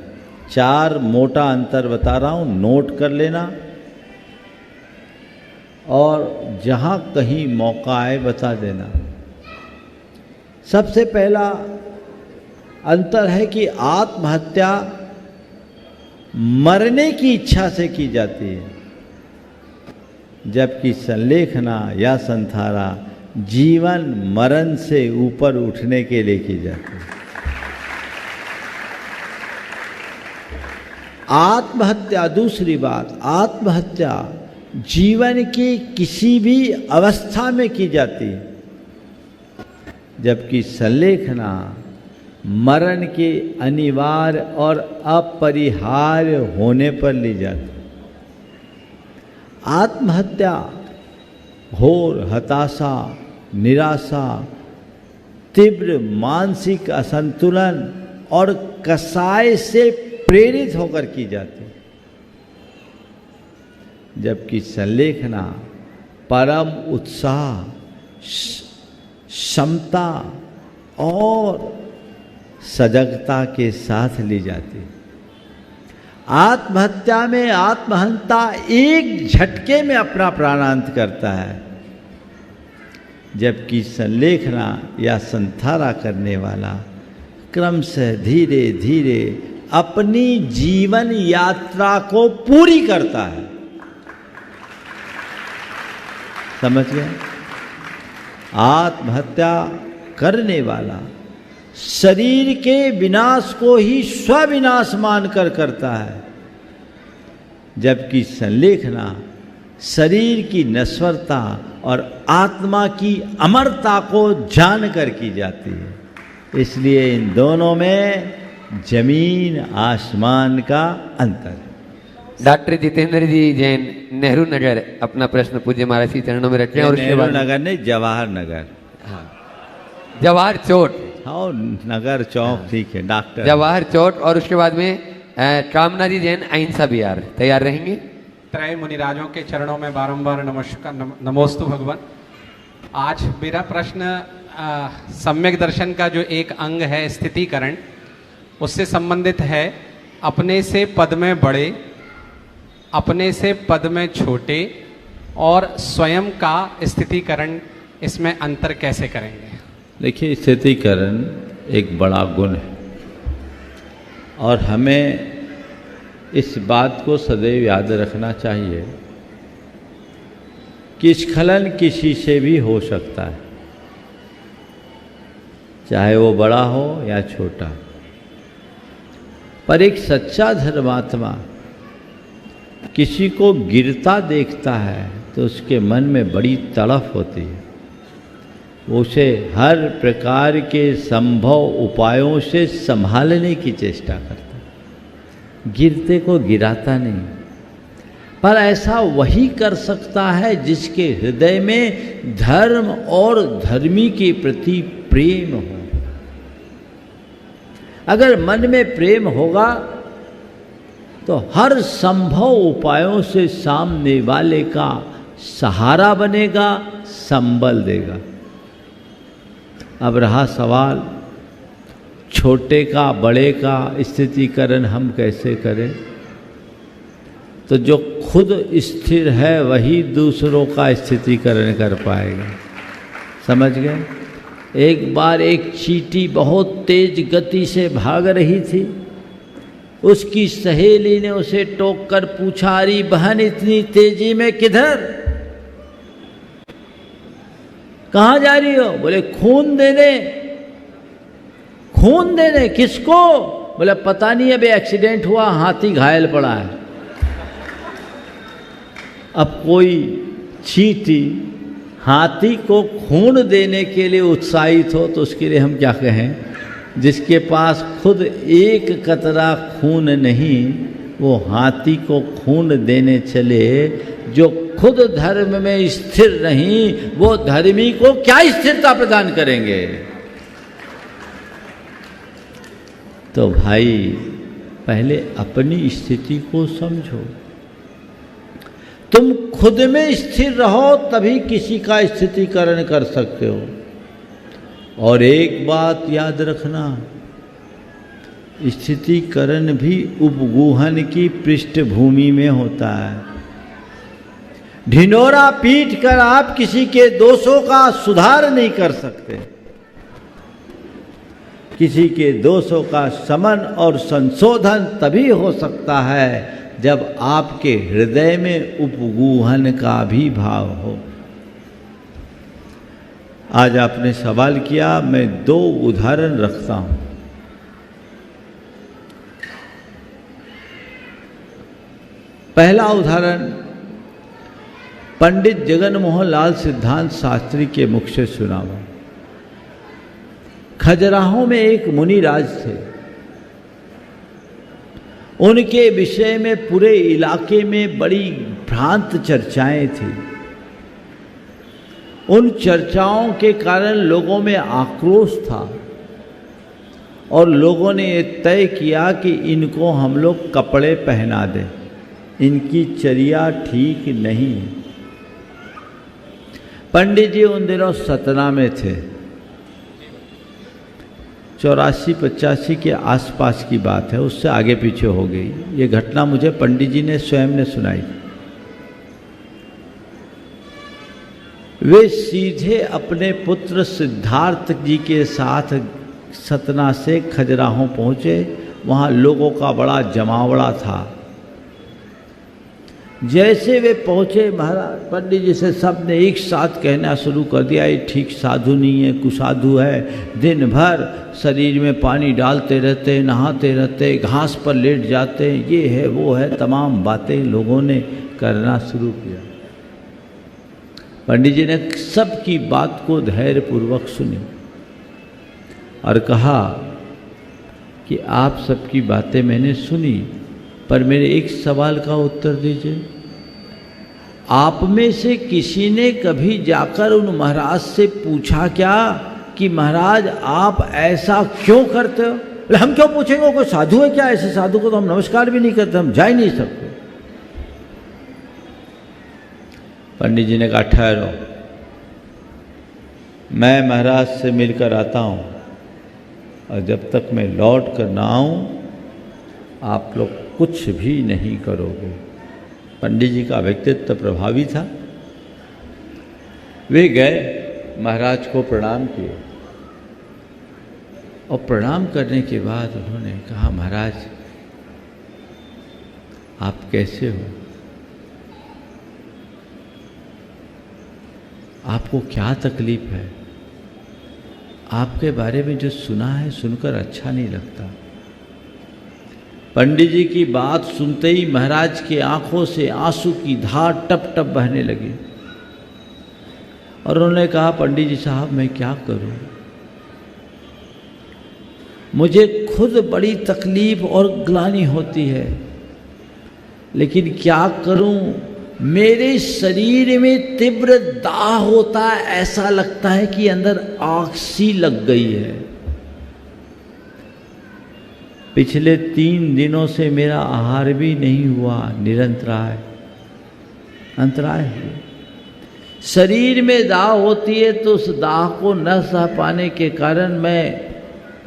4 मोटा अंतर बता रहा हूँ, नोट कर लेना, और जहाँ कहीं मौका आए बता देना। सबसे पहला अंतर है कि आत्महत्या मरने की इच्छा से की जाती है, जबकि संलेखना या संथारा जीवन मरण से ऊपर उठने के लिए की जाती है। आत्महत्या, दूसरी बात, आत्महत्या जीवन की किसी भी अवस्था में की जाती है, जबकि संलेखना मरण के अनिवार्य और अपरिहार्य होने पर ली जाती। आत्महत्या घोर हताशा, निराशा, तीव्र मानसिक असंतुलन और कसाय से प्रेरित होकर की जाती, जबकि संलेखना परम उत्साह, क्षमता और सजगता के साथ ली जाती। आत्महत्या में आत्महंता एक झटके में अपना प्राणांत करता है, जबकि संलेखना या संथारा करने वाला क्रमशः धीरे धीरे अपनी जीवन यात्रा को पूरी करता है। समझ गए? आत्महत्या करने वाला शरीर के विनाश को ही स्वविनाश मानकर करता है, जबकि संलेखना शरीर की नश्वरता और आत्मा की अमरता को जानकर की जाती है। इसलिए इन दोनों में जमीन आसमान का अंतर है। डॉक्टर जितेंद्र जी जैन नेहरू नगर अपना प्रश्न पूज्य महाराज के चरणों में रखें और उसके नेहरू बाद नगर नहीं, जवाहर नगर। हाँ, जवाहर चोट, हाँ नगर चौक ठीक है डॉक्टर। जवाहर चोट और उसके बाद में कामना जी जैन अहिंसा बिहार। तैयार रहेंगे? त्रय मुनिराजों के चरणों में बारंबार नमस्कार, नमोस्तु भगवान। आज मेरा प्रश्न सम्यक दर्शन का जो एक अंग है स्थितिकरण, उससे संबंधित है। अपने से पद में बड़े, अपने से पद में छोटे और स्वयं का स्थितिकरण, इसमें अंतर कैसे करेंगे? देखिए, स्थितिकरण एक बड़ा गुण है और हमें इस बात को सदैव याद रखना चाहिए कि स्खलन किसी से भी हो सकता है, चाहे वो बड़ा हो या छोटा। पर एक सच्चा धर्मात्मा किसी को गिरता देखता है तो उसके मन में बड़ी तड़फ होती है। वो उसे हर प्रकार के संभव उपायों से संभालने की चेष्टा करता है, गिरते को गिराता नहीं। पर ऐसा वही कर सकता है जिसके हृदय में धर्म और धर्मी के प्रति प्रेम हो। अगर मन में प्रेम होगा तो हर संभव उपायों से सामने वाले का सहारा बनेगा, संबल देगा। अब रहा सवाल छोटे का बड़े का स्थितिकरण हम कैसे करें, तो जो खुद स्थिर है वही दूसरों का स्थितिकरण कर पाएगा। समझ गए? एक बार एक चींटी बहुत तेज गति से भाग रही थी। उसकी सहेली ने उसे टोक कर पूछा, अरे बहन इतनी तेजी में किधर, कहाँ जा रही हो? बोले खून देने। खून देने किसको? बोले पता नहीं, अभी एक्सीडेंट हुआ, हाथी घायल पड़ा है। अब कोई चींटी हाथी को खून देने के लिए उत्साहित हो तो उसके लिए हम क्या कहें? जिसके पास खुद एक कतरा खून नहीं, वो हाथी को खून देने चले। जो खुद धर्म में स्थिर नहीं, वो धर्मी को क्या स्थिरता प्रदान करेंगे? तो भाई पहले अपनी स्थिति को समझो। तुम खुद में स्थिर रहो तभी किसी का स्थितिकरण कर सकते हो। और एक बात याद रखना, स्थितिकरण भी उपगूहन की पृष्ठभूमि में होता है। ढिंढोरा पीट कर आप किसी के दोषों का सुधार नहीं कर सकते। किसी के दोषों का शमन और संशोधन तभी हो सकता है जब आपके हृदय में उपगूहन का भी भाव हो। आज आपने सवाल किया, मैं 2 उदाहरण रखता हूं। पहला उदाहरण पंडित जगन मोहन लाल सिद्धांत शास्त्री के मुख से सुना हुआ। खजुराहो में एक मुनिराज थे। उनके विषय में पूरे इलाके में बड़ी भ्रांत चर्चाएं थी। उन चर्चाओं के कारण लोगों में आक्रोश था और लोगों ने ये तय किया कि इनको हम लोग कपड़े पहना दें, इनकी चर्या ठीक नहीं। पंडित जी उन दिनों सतना में थे। 84-85 के आसपास की बात है, उससे आगे पीछे हो गई। ये घटना मुझे पंडित जी ने स्वयं ने सुनाई। वे सीधे अपने पुत्र सिद्धार्थ जी के साथ सतना से खजुराहो पहुँचे। वहाँ लोगों का बड़ा जमावड़ा था। जैसे वे पहुँचे, महाराज पंडित जी से सब ने एक साथ कहना शुरू कर दिया, ये ठीक साधु नहीं है, कुसाधु है। दिन भर शरीर में पानी डालते रहते, नहाते रहते, घास पर लेट जाते, ये है वो है, तमाम बातें लोगों ने करना शुरू किया। पंडित जी ने सबकी बात को धैर्यपूर्वक सुनी और कहा कि आप सबकी बातें मैंने सुनी, पर मेरे एक सवाल का उत्तर दीजिए। आप में से किसी ने कभी जाकर उन महाराज से पूछा क्या कि महाराज आप ऐसा क्यों करते हो? हम क्यों पूछेंगे, कोई साधु है क्या? ऐसे साधु को तो हम नमस्कार भी नहीं करते, हम जा ही नहीं सकते। पंडित जी ने कहा ठहरो, मैं महाराज से मिलकर आता हूँ और जब तक मैं लौट कर ना आऊँ आप लोग कुछ भी नहीं करोगे। पंडित जी का व्यक्तित्व प्रभावी था। वे गए, महाराज को प्रणाम किए और प्रणाम करने के बाद उन्होंने कहा महाराज आप कैसे हो, आपको क्या तकलीफ है? आपके बारे में जो सुना है सुनकर अच्छा नहीं लगता। पंडित जी की बात सुनते ही महाराज की आंखों से आंसू की धार टप टप बहने लगी और उन्होंने कहा पंडित जी साहब मैं क्या करूं, मुझे खुद बड़ी तकलीफ और ग्लानि होती है, लेकिन क्या करूं, मेरे शरीर में तीव्र दाह होता है, ऐसा लगता है कि अंदर आग सी लग गई है। पिछले 3 दिनों से मेरा आहार भी नहीं हुआ, निरंतराय अंतराय हुए। शरीर में दाह होती है तो उस दाह को न सह पाने के कारण मैं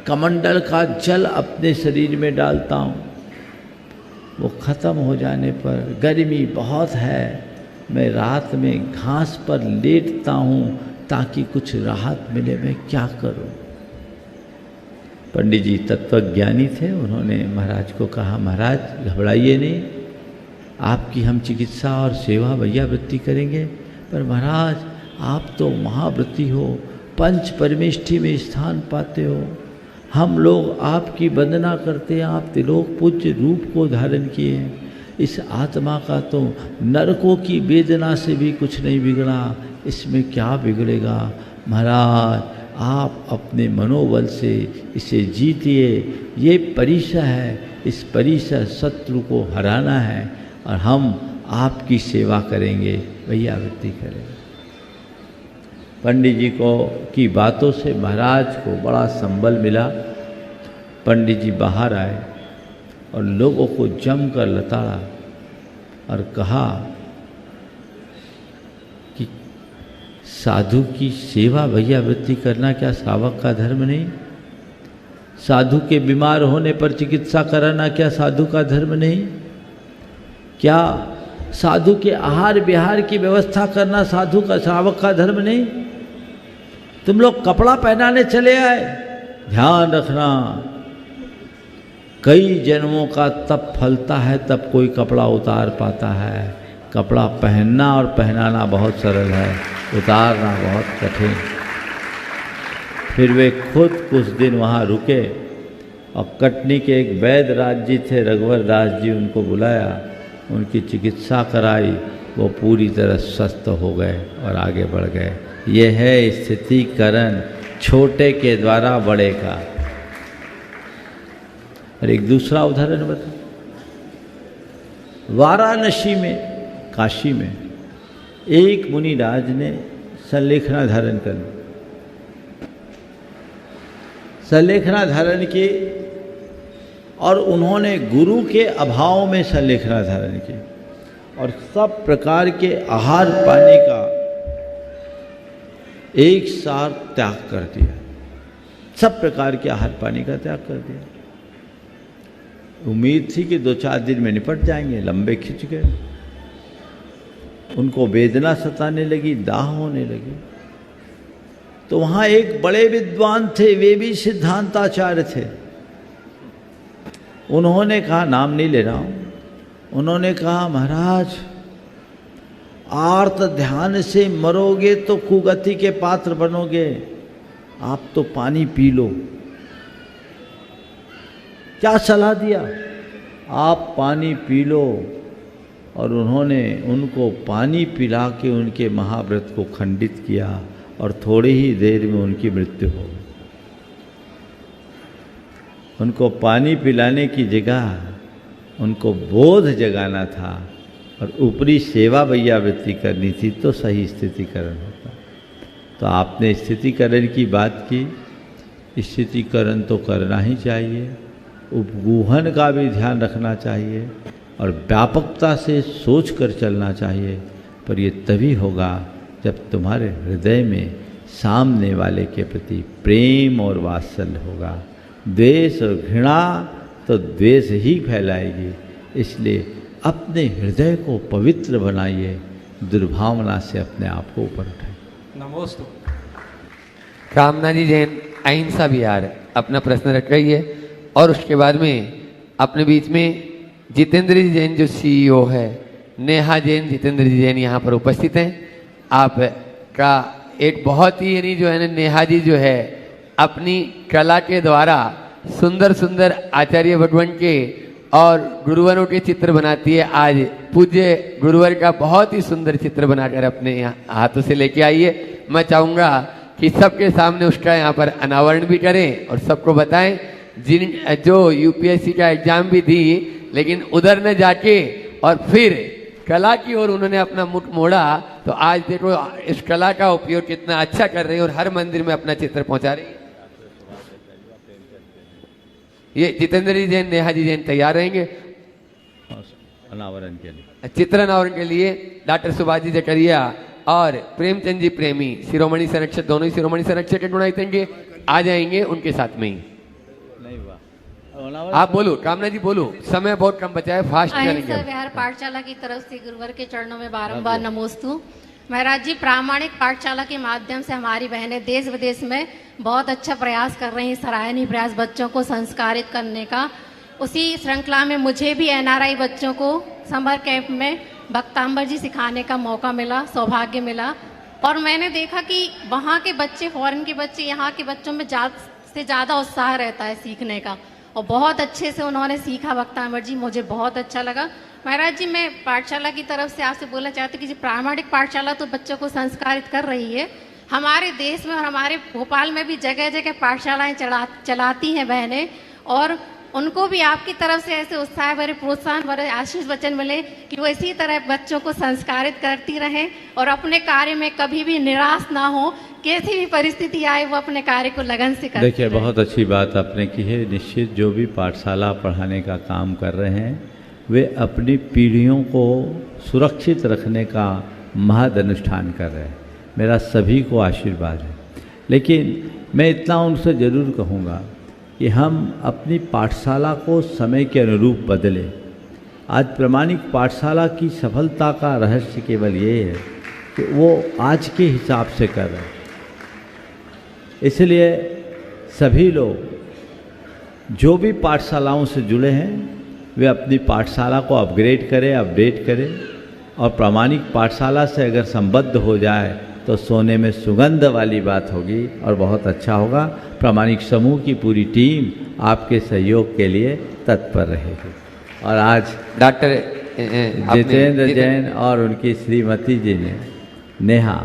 कमंडल का जल अपने शरीर में डालता हूँ। वो ख़त्म हो जाने पर, गर्मी बहुत है, मैं रात में घास पर लेटता हूँ ताकि कुछ राहत मिले। मैं क्या करूँ? पंडित जी तत्वज्ञानी थे, उन्होंने महाराज को कहा महाराज घबराइए नहीं, आपकी हम चिकित्सा और सेवा वैयावृत्ति करेंगे, पर महाराज आप तो महाव्रती हो, पंच परमेष्ठि में स्थान पाते हो, हम लोग आपकी वंदना करते हैं, आप त्रिलोक पूज्य रूप को धारण किए हैं। इस आत्मा का तो नरकों की वेदना से भी कुछ नहीं बिगड़ा, इसमें क्या बिगड़ेगा? महाराज आप अपने मनोबल से इसे जीतिए, ये परिसर है, इस परिसर शत्रु को हराना है और हम आपकी सेवा करेंगे, वैयावृत्ति करेंगे। पंडित जी को की बातों से महाराज को बड़ा संबल मिला। पंडित जी बाहर आए और लोगों को जमकर लताड़ा और कहा कि साधु की सेवा वैयावृत्ति करना क्या श्रावक का धर्म नहीं? साधु के बीमार होने पर चिकित्सा कराना क्या साधु का धर्म नहीं? क्या साधु के आहार विहार की व्यवस्था करना साधु का श्रावक का धर्म नहीं? तुम लोग कपड़ा पहनाने चले आए, ध्यान रखना कई जन्मों का तप फलता है तब कोई कपड़ा उतार पाता है। कपड़ा पहनना और पहनाना बहुत सरल है, उतारना बहुत कठिन। फिर वे खुद कुछ दिन वहाँ रुके और कटनी के एक वैद्य राज जी थे, रघुवर दास जी, उनको बुलाया, उनकी चिकित्सा कराई, वो पूरी तरह स्वस्थ हो गए और आगे बढ़ गए। यह है स्थितिकरण छोटे के द्वारा बड़े का। और एक दूसरा उदाहरण बता, वाराणसी में, काशी में एक मुनिराज ने संलेखना धारण कर ली। संलेखना धारण की और उन्होंने गुरु के अभाव में संलेखना धारण की और सब प्रकार के आहार पानी का एक साथ त्याग कर दिया। सब प्रकार के आहार पानी का त्याग कर दिया। उम्मीद थी कि 2-4 दिन में निपट जाएंगे, लंबे खिंच गए। उनको वेदना सताने लगी, दाह होने लगी। तो वहाँ एक बड़े विद्वान थे, वे भी सिद्धांताचार्य थे। उन्होंने कहा, नाम नहीं ले रहा हूँ, उन्होंने कहा महाराज आर्त ध्यान से मरोगे तो कुगति के पात्र बनोगे, आप तो पानी पी लो। क्या सलाह दिया? आप पानी पी लो, और उन्होंने उनको पानी पिला के उनके महाव्रत को खंडित किया और थोड़ी ही देर में उनकी मृत्यु हो गई। उनको पानी पिलाने की जगह उनको बोध जगाना था और ऊपरी सेवा वैयावृत्ति करनी थी तो सही स्थितिकरण होता। तो आपने स्थितिकरण की बात की, स्थितिकरण तो करना ही चाहिए, उपगूहन का भी ध्यान रखना चाहिए और व्यापकता से सोच कर चलना चाहिए। पर ये तभी होगा जब तुम्हारे हृदय में सामने वाले के प्रति प्रेम और वात्सल्य होगा। द्वेष और घृणा तो द्वेष ही फैलाएगी। इसलिए अपने हृदय को पवित्र बनाइए, दुर्भावना से अपने आप को ऊपर उठाइए। नमोस्तु। कामना जी जैन अहिंसा विहार अपना प्रश्न रख रही है और उसके बाद में अपने बीच में जितेंद्र जी जैन जो CEO है, नेहा जैन, जितेंद्र जी जैन यहाँ पर उपस्थित हैं। आपका एक बहुत ही यानी जो है ना, नेहा जी जो है अपनी कला के द्वारा सुंदर सुंदर आचार्य भगवान के और गुरुवरों के चित्र बनाती है। आज पूज्य गुरुवर का बहुत ही सुंदर चित्र बनाकर अपने हाथों से लेके आई है। मैं चाहूँगा कि सबके सामने उसका यहाँ पर अनावरण भी करें और सबको बताएं जिन जो UPSC का एग्जाम भी दी लेकिन उधर न जाके और फिर कला की ओर उन्होंने अपना मुख मोड़ा। तो आज देखो इस कला का उपयोग कितना अच्छा कर रही है और हर मंदिर में अपना चित्र पहुंचा रही है। ये जितेंद्र जी जैन, नेहा जी जैन तैयार रहेंगे अनावरण के लिए। चित्र अनावरण के लिए डॉक्टर सुभाष जी जकरिया और प्रेमचंद जी प्रेमी शिरोमणि संरक्षक, दोनों ही शिरोमणि संरक्षक के गुणायत हैं, आ जाएंगे उनके साथ में ही। नहीं हुआ, आप बोलो, कामना जी बोलो, समय बहुत कम बचा है, फास्ट करेंगे। अहिंसा विहार पाठशाला की तरफ से गुरुवर के चरणों में बारंबार नमोस्तु। महाराज जी, प्रामाणिक पाठशाला के माध्यम से हमारी बहनें देश विदेश में बहुत अच्छा प्रयास कर रही हैं, सराहनीय प्रयास बच्चों को संस्कारित करने का। उसी श्रृंखला में मुझे भी NRI बच्चों को समर कैंप में भक्तांबर जी सिखाने का मौका मिला, सौभाग्य मिला। और मैंने देखा कि वहाँ के बच्चे, फॉरेन के बच्चे यहाँ के बच्चों में से ज़्यादा उत्साह रहता है सीखने का और बहुत अच्छे से उन्होंने सीखा भक्तांबर जी, मुझे बहुत अच्छा लगा। महाराज जी, मैं पाठशाला की तरफ से आपसे बोलना चाहती हूँ कि प्रामाणिक पाठशाला तो बच्चों को संस्कारित कर रही है। हमारे देश में और हमारे भोपाल में भी जगह जगह पाठशालाएं चलाती हैं बहनें, और उनको भी आपकी तरफ से ऐसे उत्साह भरे, प्रोत्साहन भरे आशीष वचन मिले कि वो इसी तरह बच्चों को संस्कारित करती रहें और अपने कार्य में कभी भी निराश ना हो, कैसी भी परिस्थिति आए वो अपने कार्य को लगन से करते देखिए, बहुत अच्छी बात आपने की है। निश्चित जो भी पाठशाला पढ़ाने का काम कर रहे हैं वे अपनी पीढ़ियों को सुरक्षित रखने का महद अनुष्ठान कर रहे हैं। मेरा सभी को आशीर्वाद है। लेकिन मैं इतना उनसे ज़रूर कहूँगा कि हम अपनी पाठशाला को समय के अनुरूप बदलें। आज प्रामाणिक पाठशाला की सफलता का रहस्य केवल ये है कि वो आज के हिसाब से कर रहे हैं। इसलिए सभी लोग जो भी पाठशालाओं से जुड़े हैं वे अपनी पाठशाला को अपग्रेड करें, अपडेट करें और प्रामाणिक पाठशाला से अगर संबद्ध हो जाए तो सोने में सुगंध वाली बात होगी और बहुत अच्छा होगा। प्रामाणिक समूह की पूरी टीम आपके सहयोग के लिए तत्पर रहेगी। और आज डॉक्टर जितेंद्र जैन और उनकी श्रीमती जी ने, नेहा,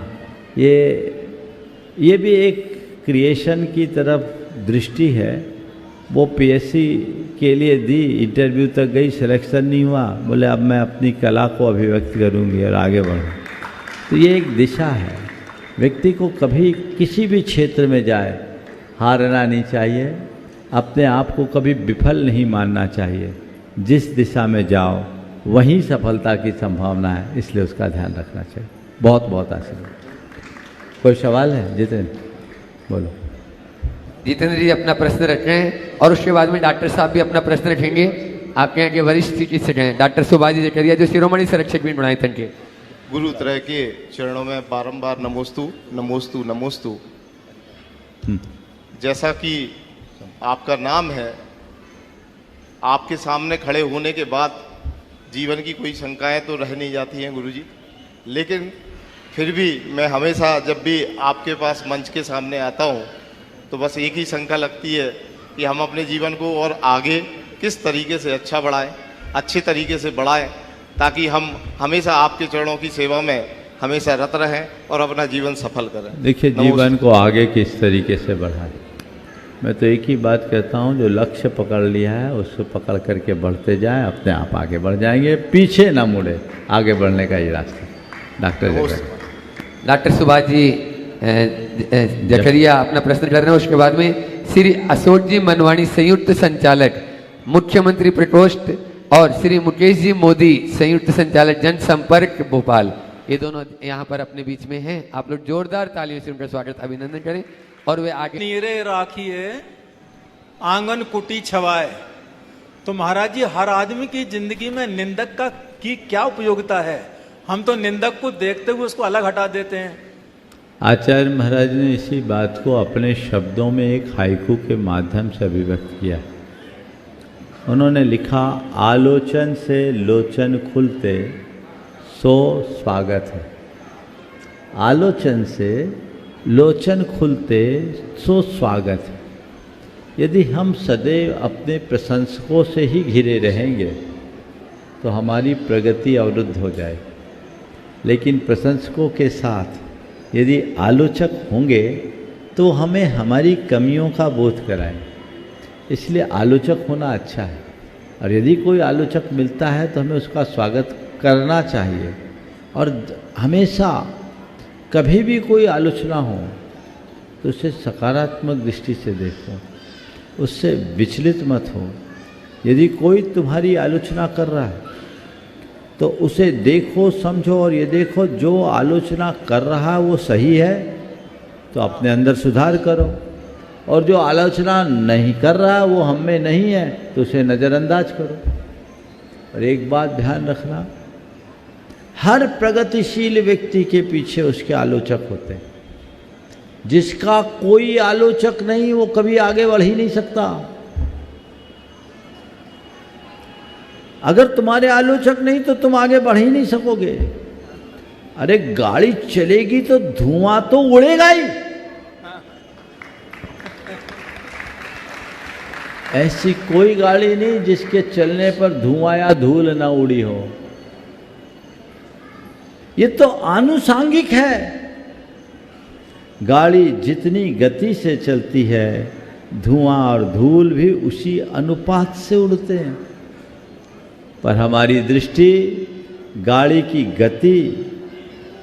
ये भी एक क्रिएशन की तरफ दृष्टि है। वो PSC के लिए दी, इंटरव्यू तक गई, सिलेक्शन नहीं हुआ, बोले अब मैं अपनी कला को अभिव्यक्त करूँगी और आगे बढ़ूँ। तो ये एक दिशा है। व्यक्ति को कभी किसी भी क्षेत्र में जाए हारना नहीं चाहिए, अपने आप को कभी विफल नहीं मानना चाहिए। जिस दिशा में जाओ वहीं सफलता की संभावना है, इसलिए उसका ध्यान रखना चाहिए। बहुत बहुत आशीर्वाद। कोई सवाल है जितेंद्र? बोलो। जितेंद्र जी अपना प्रश्न रखें और उसके बाद में डॉक्टर साहब भी अपना प्रश्न रखेंगे। आपके यहाँ के वरिष्ठ चिकित्सक हैं डॉक्टर सुभाष जी जकरिया, जो शिरोमणि संरक्षक भी बनाए थे। गुरु तरह के चरणों में बारंबार नमोस्तु नमोस्तु नमोस्तु। जैसा कि आपका नाम है, आपके सामने खड़े होने के बाद जीवन की कोई शंकाएं तो रह नहीं जाती हैं गुरुजी, लेकिन फिर भी मैं हमेशा जब भी आपके पास मंच के सामने आता हूं तो बस एक ही शंका लगती है कि हम अपने जीवन को और आगे किस तरीके से अच्छा बढ़ाएं, अच्छे तरीके से बढ़ाएं ताकि हम हमेशा आपके चरणों की सेवा में हमेशा रत रहें और अपना जीवन सफल करें। देखिए, जीवन को आगे किस तरीके से बढ़ाएं। मैं तो एक ही बात कहता हूँ, जो लक्ष्य पकड़ लिया है उसको पकड़ करके बढ़ते जाएं, अपने आप आगे बढ़ जाएंगे, पीछे ना मुड़े, आगे बढ़ने का ये रास्ता। डॉक्टर सुभाष जी जकरिया अपना प्रश्न कर रहे हैं। उसके बाद में श्री अशोक जी मनवाणी संयुक्त संचालक मुख्यमंत्री प्रकोष्ठ और श्री मुकेश जी मोदी संयुक्त संचालक जनसंपर्क भोपाल, ये दोनों यहाँ पर अपने बीच में हैं। आप लोग जोरदार तालियों से उनका स्वागत अभिनंदन करें और वे आगे। नीरे राखिए आंगन कुटी छवाए। तो महाराज जी, हर आदमी की जिंदगी में निंदक की क्या उपयोगिता है? हम तो निंदक को देखते हुए उसको अलग हटा देते हैं। आचार्य महाराज ने इसी बात को अपने शब्दों में एक हाइकू के माध्यम से अभिव्यक्त किया। उन्होंने लिखा, आलोचन से लोचन खुलते सो स्वागत है। आलोचन से लोचन खुलते सो स्वागत है। यदि हम सदैव अपने प्रशंसकों से ही घिरे रहेंगे तो हमारी प्रगति अवरुद्ध हो जाए, लेकिन प्रशंसकों के साथ यदि आलोचक होंगे तो हमें हमारी कमियों का बोध कराएं। इसलिए आलोचक होना अच्छा है, और यदि कोई आलोचक मिलता है तो हमें उसका स्वागत करना चाहिए। और हमेशा कभी भी कोई आलोचना हो तो उसे सकारात्मक दृष्टि से देखो, उससे विचलित मत हो। यदि कोई तुम्हारी आलोचना कर रहा है तो उसे देखो, समझो, और ये देखो जो आलोचना कर रहा है वो सही है तो अपने अंदर सुधार करो, और जो आलोचना नहीं कर रहा वो हम में नहीं है तो उसे नज़रअंदाज करो। और एक बात ध्यान रखना, हर प्रगतिशील व्यक्ति के पीछे उसके आलोचक होते हैं। जिसका कोई आलोचक नहीं वो कभी आगे बढ़ ही नहीं सकता। अगर तुम्हारे आलोचक नहीं तो तुम आगे बढ़ ही नहीं सकोगे। अरे गाड़ी चलेगी तो धुआं तो उड़ेगा ही। ऐसी कोई गाड़ी नहीं जिसके चलने पर धुआं या धूल ना उड़ी हो। ये तो आनुषांगिक है। गाड़ी जितनी गति से चलती है, धुआं और धूल भी उसी अनुपात से उड़ते हैं। पर हमारी दृष्टि गाड़ी की गति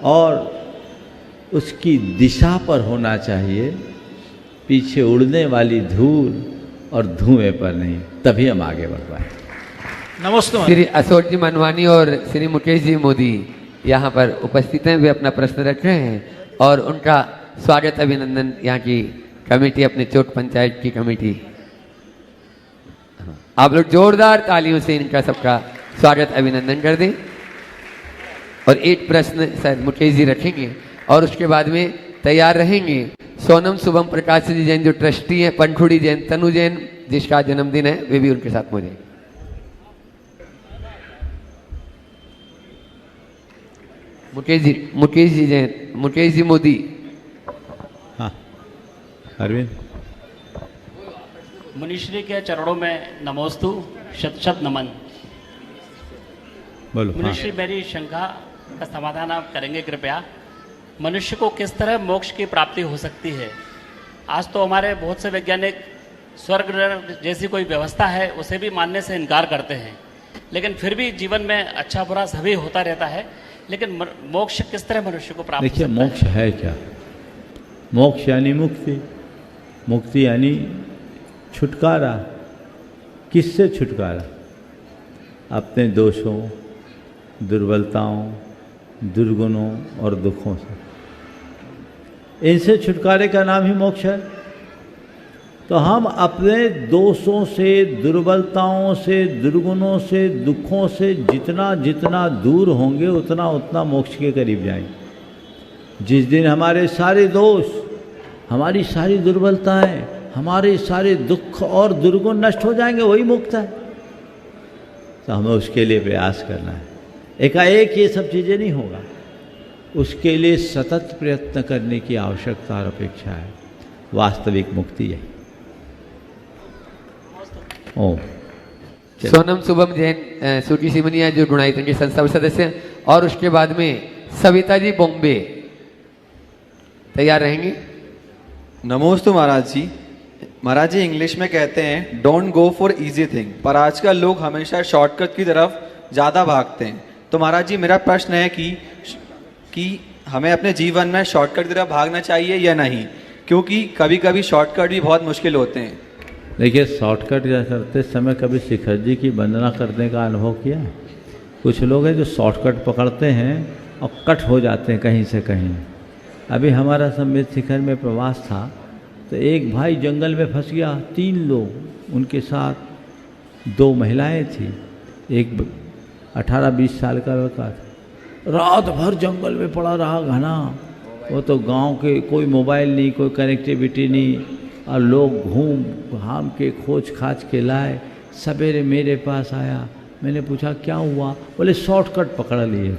और उसकी दिशा पर होना चाहिए, पीछे उड़ने वाली धूल और धुएं पर नहीं, तभी हम आगे बढ़ पाए। नमस्ते। श्री अशोक जी मनवानी और श्री मुकेश जी मोदी यहाँ पर उपस्थित हैं। वे अपना प्रश्न रख रहे हैं और उनका स्वागत अभिनंदन यहाँ की कमेटी, अपने चोट पंचायत की कमेटी, आप लोग जोरदार तालियों से इनका सबका स्वागत अभिनंदन कर दें। और एक प्रश्न सर मुकेश जी रखेंगे और उसके बाद में तैयार रहेंगे सोनम शुभम प्रकाश जी जैन जो ट्रस्टी हैं, पंखुड़ी जैन, तनु जैन जिसका जन्मदिन है, वे भी उनके साथ मौजूद। मुकेश जी जैन, मुकेश जी मोदी। हाँ अरविंद। मुनिश्री के चरणों में नमोस्तु, शत शत नमन। बोलो। मुनिश्री, मेरी शंका का समाधान आप करेंगे कृपया। मनुष्य को किस तरह मोक्ष की प्राप्ति हो सकती है? आज तो हमारे बहुत से वैज्ञानिक स्वर्ग जैसी कोई व्यवस्था है उसे भी मानने से इनकार करते हैं, लेकिन फिर भी जीवन में अच्छा बुरा सभी होता रहता है। लेकिन मोक्ष किस तरह मनुष्य को प्राप्त? देखिए, मोक्ष है क्या? मोक्ष यानी मुक्ति। मुक्ति यानी छुटकारा। किससे छुटकारा? अपने दोषों, दुर्बलताओं, दुर्गुणों और दुखों से। इनसे छुटकारे का नाम ही मोक्ष है। तो हम अपने दोषों से, दुर्बलताओं से, दुर्गुणों से, दुखों से जितना जितना दूर होंगे उतना उतना मोक्ष के करीब जाएंगे। जिस दिन हमारे सारे दोष, हमारी सारी दुर्बलताएं, हमारे सारे दुख और दुर्गुण नष्ट हो जाएंगे, वही मुक्त है। तो हमें उसके लिए प्रयास करना है। एकाएक ये सब चीज़ें नहीं होगा, उसके लिए सतत प्रयत्न करने की आवश्यकता और अपेक्षा है। वास्तविक मुक्ति है। ओम। सोनम शुभम जैन सूटी सिमनिया जो गुणायतन के संस्था सदस्य हैं, और उसके बाद में सविता जी बॉम्बे तैयार रहेंगे। नमोस्तु महाराज जी। महाराज जी इंग्लिश में कहते हैं don't go for easy thing, पर आजकल लोग हमेशा शॉर्टकट की तरफ ज़्यादा भागते हैं। तो महाराज जी मेरा प्रश्न है कि हमें अपने जीवन में शॉर्टकट की तरफ भागना चाहिए या नहीं, क्योंकि कभी कभी शॉर्टकट भी बहुत मुश्किल होते हैं। देखिए, शॉर्टकट करते समय कभी शिखर जी की वंदना करने का अनुभव किया है? कुछ लोग हैं जो शॉर्टकट पकड़ते हैं और कट हो जाते हैं कहीं से कहीं। अभी हमारा सम्मित शिखर में प्रवास था तो एक भाई जंगल में फंस गया, 3 लोग, उनके साथ 2 महिलाएं थी, एक 18-20 साल का लड़का था। रात भर जंगल में पड़ा रहा घना। वो तो गांव के कोई मोबाइल नहीं, कोई कनेक्टिविटी नहीं, और लोग घूम घाम के खोज खाज के लाए। सवेरे मेरे पास आया, मैंने पूछा क्या हुआ? बोले शॉर्टकट पकड़ लिए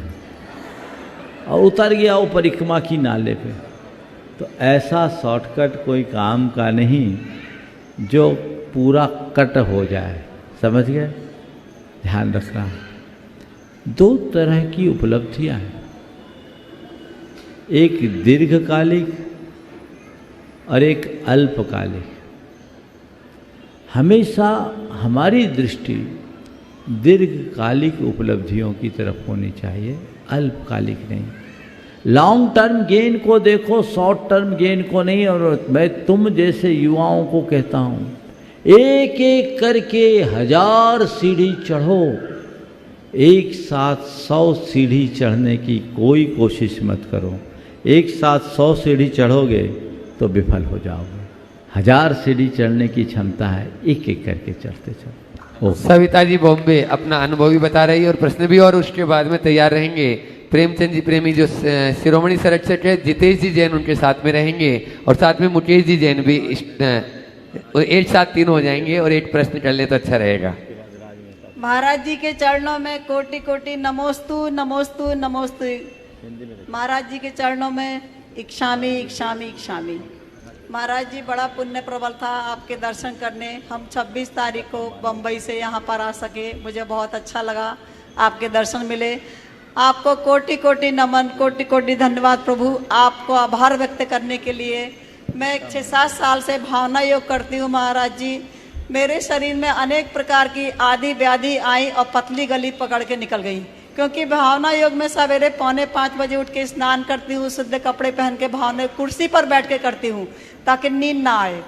और उतर गया वो परिक्रमा की नाले पे। तो ऐसा शॉर्टकट कोई काम का नहीं जो पूरा कट हो जाए, समझ गए? ध्यान रखना। 2 तरह की उपलब्धियां हैं, एक दीर्घकालिक और एक अल्पकालिक। हमेशा हमारी दृष्टि दीर्घकालिक उपलब्धियों की तरफ होनी चाहिए, अल्पकालिक नहीं। लॉन्ग टर्म गेन को देखो, शॉर्ट टर्म गेन को नहीं। और मैं तुम जैसे युवाओं को कहता हूँ, एक एक करके 1000 सीढ़ी चढ़ो, एक साथ 100 सीढ़ी चढ़ने की कोई कोशिश मत करो। एक साथ 100 सीढ़ी चढ़ोगे तो विफल हो जाओगे। 1000 सीढ़ी चढ़ने की क्षमता है, एक एक करके चढ़ते चलो। सविता जी बॉम्बे अपना अनुभव भी बता रही है और प्रश्न भी, और उसके बाद में तैयार रहेंगे प्रेमचंद जी प्रेमी जो शिरोमणि संरक्षक है, जितेश जी जैन उनके साथ में रहेंगे, और साथ में मुकेश जी जैन भी। एक साथ 3 हो जाएंगे और एक प्रश्न कर ले तो अच्छा रहेगा। महाराज जी के चरणों में कोटि कोटि नमोस्तु नमोस्तु नमोस्तु। महाराज जी के चरणों में इक्षामी इक्षामी इक्षामी। महाराज जी बड़ा पुण्य प्रबल था आपके दर्शन करने। हम 26 तारीख को बम्बई से यहाँ पर आ सके, मुझे बहुत अच्छा लगा, आपके दर्शन मिले। आपको कोटि कोटि नमन, कोटि कोटि धन्यवाद प्रभु। आपको आभार व्यक्त करने के लिए मैं 6-7 साल से भावना योग करती हूँ महाराज जी। मेरे शरीर में अनेक प्रकार की आदि व्याधि आई और पतली गली पकड़ के निकल गई, क्योंकि भावना योग में सवेरे 4:45 बजे उठ के स्नान करती हूँ, शुद्ध कपड़े पहन के भावना कुर्सी पर बैठ के करती हूँ ताकि नींद ना आए।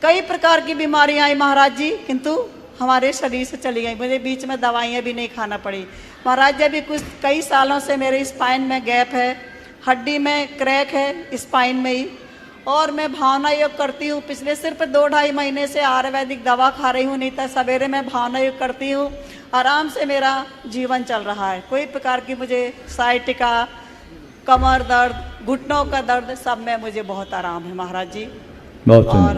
कई प्रकार की बीमारियां आई महाराज जी, किंतु हमारे शरीर से चली गई। मुझे बीच में दवाइयाँ भी नहीं खाना पड़ी महाराज जी। अभी कई सालों से मेरे स्पाइन में गैप है, हड्डी में क्रैक है स्पाइन में ही, और मैं भावना योग करती हूँ। पिछले सिर्फ 2-2.5 महीने से आयुर्वेदिक दवा खा रही हूँ, नहीं तो सवेरे मैं भावना योग करती हूँ। आराम से मेरा जीवन चल रहा है, कोई प्रकार की मुझे साइटिका, कमर दर्द, घुटनों का दर्द, सब में मुझे बहुत आराम है महाराज जी। और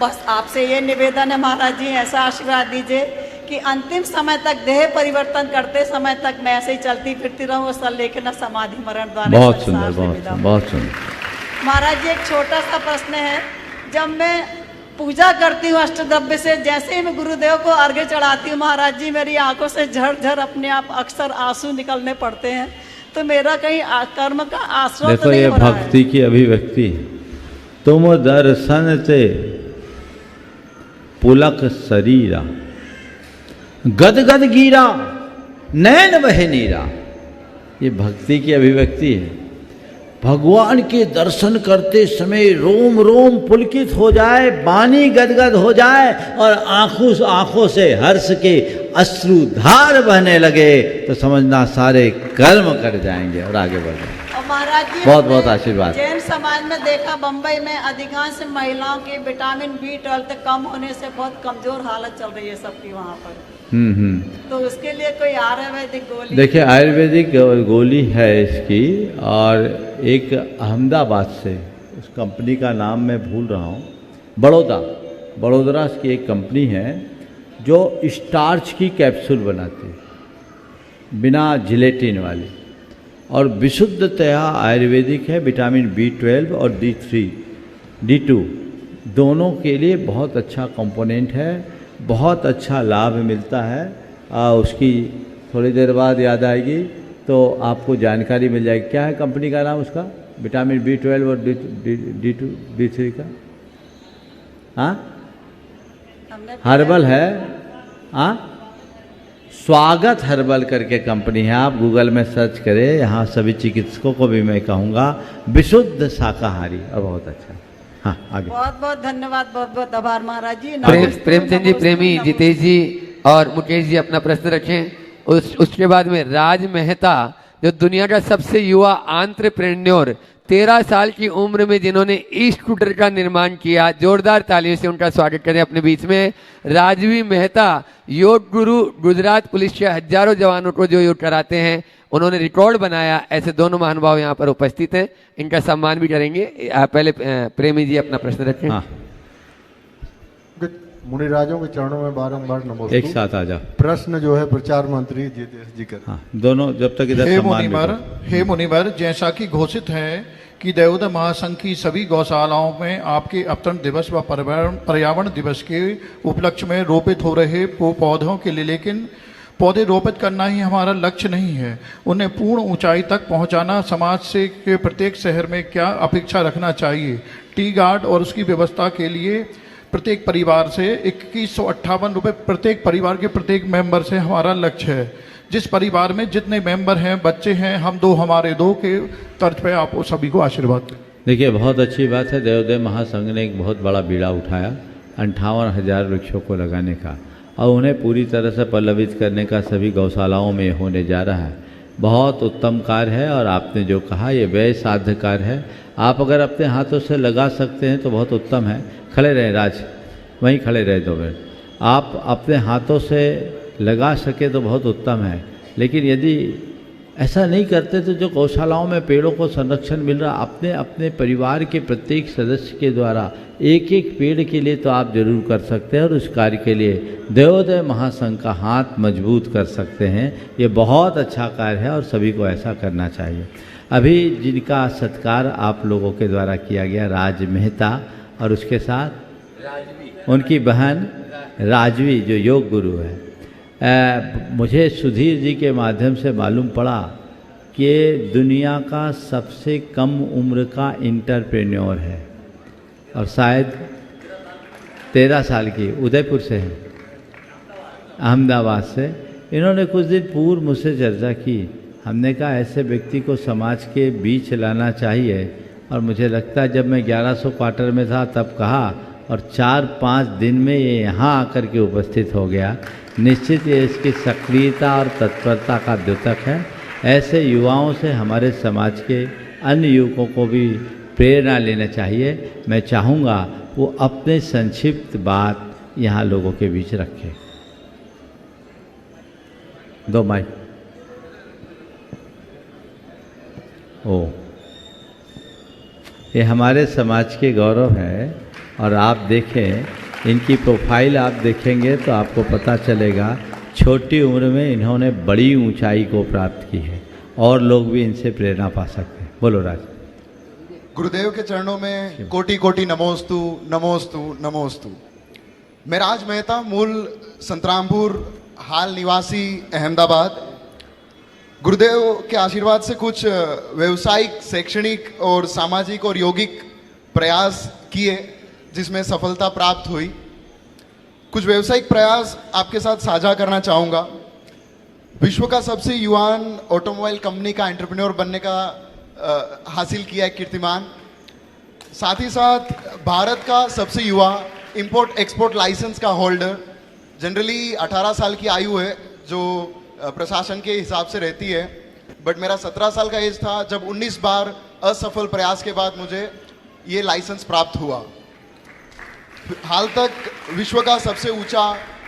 बस आपसे ये निवेदन है महाराज जी, ऐसा आशीर्वाद दीजिए कि अंतिम समय तक देह परिवर्तन करते समय तक मैं ऐसे ही चलती फिरती रहूँ, सल लेके न समाधि मरण द्वारा। बहुत सुंदर, बहुत सुंदर। महाराज जी एक छोटा सा प्रश्न है। जब मैं पूजा करती हूँ अष्टद्रव्य से, जैसे ही मैं गुरुदेव को अर्घ्य चढ़ाती हूँ महाराज जी, मेरी आंखों से झरझर अपने आप अक्सर आंसू निकलने पड़ते हैं। तो मेरा कहीं कर्म का आश्रय देखो, ये भक्ति की अभिव्यक्ति। तुम दर्शन से पुलक शरीरा, गदगद गिरा नैन वह नीरा। ये भक्ति की अभिव्यक्ति है। भगवान के दर्शन करते समय रोम रोम पुलकित हो जाए, वाणी गदगद हो जाए और आंखों से हर्ष के अश्रुधार बहने लगे, तो समझना सारे कर्म कर जाएंगे और आगे बढ़ जाएंगे। और महाराज जी बहुत बहुत आशीर्वाद। जैन समाज में देखा, बम्बई में अधिकांश महिलाओं की विटामिन B12 कम होने से बहुत कमजोर हालत चल रही है सबकी वहाँ पर। तो उसके लिए कोई आयुर्वेदिक गोली? देखिए, आयुर्वेदिक गोली है इसकी, और एक अहमदाबाद से, उस कंपनी का नाम मैं भूल रहा हूँ, बड़ौदा की एक कंपनी है जो स्टार्च की कैप्सूल बनाती है बिना जिलेटिन वाली, और विशुद्धतया आयुर्वेदिक है। विटामिन B12 और D2 दोनों के लिए बहुत अच्छा कंपोनेंट है। बहुत अच्छा लाभ मिलता है। उसकी थोड़ी देर बाद याद आएगी तो आपको जानकारी मिल जाएगी। क्या है कंपनी का नाम उसका? विटामिन B12 और D2 D3 का? हाँ, हर्बल है। हाँ, स्वागत हर्बल करके कंपनी है, आप गूगल में सर्च करें। यहाँ सभी चिकित्सकों को भी मैं कहूँगा विशुद्ध शाकाहारी और बहुत अच्छा। हाँ, आगे। बहुत बहुत धन्यवाद, बहुत बहुत आभार महाराज जी। प्रेमचंद जी, प्रेमी, जितेश जी और मुकेश जी अपना प्रश्न रखें। उसके बाद में राज मेहता, जो दुनिया का सबसे युवा एंटरप्रेन्योर, 13 साल की उम्र में जिन्होंने ई स्कूटर का निर्माण किया, जोरदार तालियों से उनका स्वागत करें अपने बीच में। राजवी मेहता, योग गुरु, गुजरात पुलिस के हजारों जवानों को जो योग कराते हैं, उन्होंने रिकॉर्ड बनाया। ऐसे दोनों महानुभाव यहाँ पर उपस्थित हैं, इनका सम्मान भी करेंगे। पहले प्रेमी जी अपना प्रश्न रखें। हाँ। मुनिराजों के चरणों में बारंबार नमस्ते। एक साथ आ जाओ। प्रश्न जो है प्रचार मंत्री जितेश जी कर। हाँ, दोनों जब तक इधर हे मुनिवर, जैसा कि घोषित है कि देवोदय महासंघ की सभी गौशालाओं में आपके अवतरण दिवस व पर्यावरण दिवस के उपलक्ष्य में रोपित हो रहे पौधों के लिए, लेकिन पौधे रोपित करना ही हमारा लक्ष्य नहीं है, उन्हें पूर्ण ऊंचाई तक पहुंचाना समाज से के प्रत्येक शहर में क्या अपेक्षा रखना चाहिए? टी गार्ड और उसकी व्यवस्था के लिए प्रत्येक परिवार से 2158 रुपये प्रत्येक परिवार के प्रत्येक मेंबर से हमारा लक्ष्य है। जिस परिवार में जितने मेंबर हैं, बच्चे हैं, हम दो हमारे दो के तर्ज पे आप सभी को आशीर्वाद दें। देखिए, बहुत अच्छी बात है। देवोदय महासंघ ने एक बहुत बड़ा बीड़ा उठाया 58,000 वृक्षों को लगाने का, और उन्हें पूरी तरह से पल्लवित करने का सभी गौशालाओं में होने जा रहा है। बहुत उत्तम कार्य है, और आपने जो कहा ये व्यय साध्य कार्य है। आप अगर अपने हाथों से लगा सकते हैं तो बहुत उत्तम है। खड़े रहें राज, वहीं खड़े रहे 2 मिनट। आप अपने हाथों से लगा सके तो बहुत उत्तम है, लेकिन यदि ऐसा नहीं करते तो जो गौशालाओं में पेड़ों को संरक्षण मिल रहा, अपने अपने परिवार के प्रत्येक सदस्य के द्वारा एक एक पेड़ के लिए तो आप जरूर कर सकते हैं, और उस कार्य के लिए देवोदय महासंघ का हाथ मजबूत कर सकते हैं। ये बहुत अच्छा कार्य है और सभी को ऐसा करना चाहिए। अभी जिनका सत्कार आप लोगों के द्वारा किया गया, राज मेहता और उसके साथ उनकी बहन राजवी जो योग गुरु है, मुझे सुधीर जी के माध्यम से मालूम पड़ा कि दुनिया का सबसे कम उम्र का एंटरप्रेन्योर है, और शायद 13 साल की, उदयपुर से है, अहमदाबाद से। इन्होंने कुछ दिन पूर्व मुझसे चर्चा की। हमने कहा ऐसे व्यक्ति को समाज के बीच लाना चाहिए, और मुझे लगता है जब मैं 1100 क्वार्टर में था तब कहा, और 4-5 दिन में ये यहाँ आकर के उपस्थित हो गया। निश्चित ये इसकी सक्रियता और तत्परता का द्योतक है। ऐसे युवाओं से हमारे समाज के अन्य युवकों को भी प्रेरणा लेना चाहिए। मैं चाहूँगा वो अपने संक्षिप्त बात यहाँ लोगों के बीच रखें। 2 माइक। ये हमारे समाज के गौरव है, और आप देखें इनकी प्रोफाइल आप देखेंगे तो आपको पता चलेगा छोटी उम्र में इन्होंने बड़ी ऊंचाई को प्राप्त की है, और लोग भी इनसे प्रेरणा पा सकते हैं। बोलो राज। गुरुदेव के चरणों में कोटि कोटि नमोस्तु नमोस्तु नमोस्तु। मैं राज मेहता, मूल संतरामपुर, हाल निवासी अहमदाबाद। गुरुदेव के आशीर्वाद से कुछ व्यवसायिक, शैक्षणिक और सामाजिक और यौगिक प्रयास किए जिसमें सफलता प्राप्त हुई। कुछ व्यवसायिक प्रयास आपके साथ साझा करना चाहूँगा। विश्व का सबसे युवान ऑटोमोबाइल कंपनी का एंटरप्रेन्योर बनने का हासिल किया है कीर्तिमान। साथ ही साथ भारत का सबसे युवा इंपोर्ट एक्सपोर्ट लाइसेंस का होल्डर। जनरली 18 साल की आयु है जो प्रशासन के हिसाब से रहती है, बट मेरा 17 साल का एज था जब 19 बार असफल प्रयास के बाद मुझे ये लाइसेंस प्राप्त हुआ। हाल तक विश्व का सबसे ऊंचा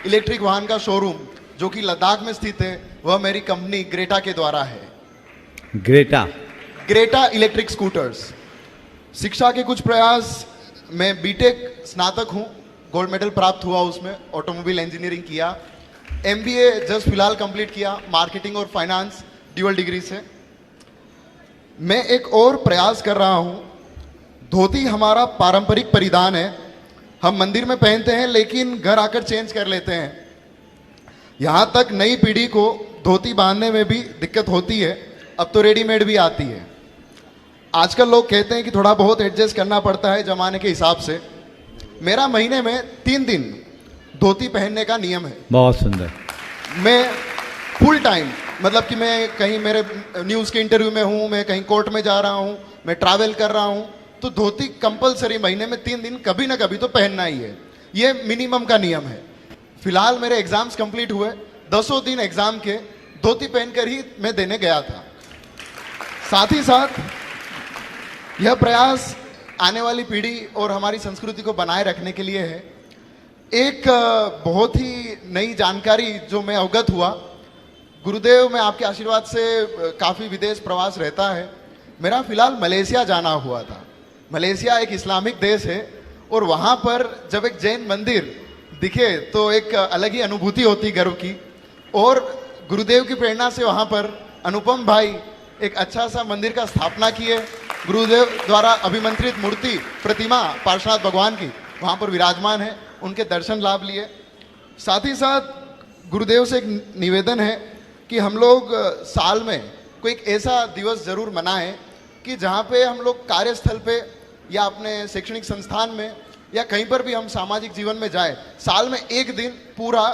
इलेक्ट्रिक वाहन का शोरूम जो कि लद्दाख में स्थित है, वह मेरी कंपनी ग्रेटा के द्वारा है। Greta electric scooters. शिक्षा के कुछ प्रयास, मैं बीटेक स्नातक हूँ, गोल्ड मेडल प्राप्त हुआ उसमें, ऑटोमोबाइल इंजीनियरिंग किया। एमबीए जस्ट फिलहाल कंप्लीट किया, मार्केटिंग और फाइनेंस ड्यूअल डिग्री से। मैं एक और प्रयास कर रहा हूँ। धोती हमारा पारंपरिक परिधान है, हम मंदिर में पहनते हैं लेकिन घर आकर चेंज कर लेते हैं। यहाँ तक नई पीढ़ी को धोती बांधने में भी दिक्कत होती है, अब तो रेडीमेड भी आती है। आजकल लोग कहते हैं कि थोड़ा बहुत एडजस्ट करना पड़ता है ज़माने के हिसाब से। मेरा महीने में 3 दिन धोती पहनने का नियम है। बहुत सुंदर। मैं फुल टाइम, मतलब कि मैं कहीं मेरे न्यूज़ के इंटरव्यू में हूँ, मैं कहीं कोर्ट में जा रहा हूँ, मैं ट्रैवल कर रहा हूँ, तो धोती कंपलसरी महीने में 3 दिन कभी ना कभी तो पहनना ही है। ये मिनिमम का नियम है। फिलहाल मेरे एग्जाम्स कंप्लीट हुए, 10 दिन एग्जाम के धोती पहनकर ही मैं देने गया था। साथ ही साथ यह प्रयास आने वाली पीढ़ी और हमारी संस्कृति को बनाए रखने के लिए है। एक बहुत ही नई जानकारी जो मैं अवगत हुआ, गुरुदेव में आपके आशीर्वाद से काफ़ी विदेश प्रवास रहता है। मेरा फिलहाल मलेशिया जाना हुआ था। मलेशिया एक इस्लामिक देश है और वहाँ पर जब एक जैन मंदिर दिखे तो एक अलग ही अनुभूति होती गर्व की। और गुरुदेव की प्रेरणा से वहाँ पर अनुपम भाई एक अच्छा सा मंदिर का स्थापना किए। गुरुदेव द्वारा अभिमंत्रित मूर्ति प्रतिमा पार्श्वनाथ भगवान की वहाँ पर विराजमान है, उनके दर्शन लाभ लिए। साथ ही साथ गुरुदेव से एक निवेदन है कि हम लोग साल में कोई एक ऐसा दिवस जरूर मनाएं कि जहाँ पे हम लोग कार्यस्थल पे या अपने शैक्षणिक संस्थान में या कहीं पर भी हम सामाजिक जीवन में जाए, साल में एक दिन पूरा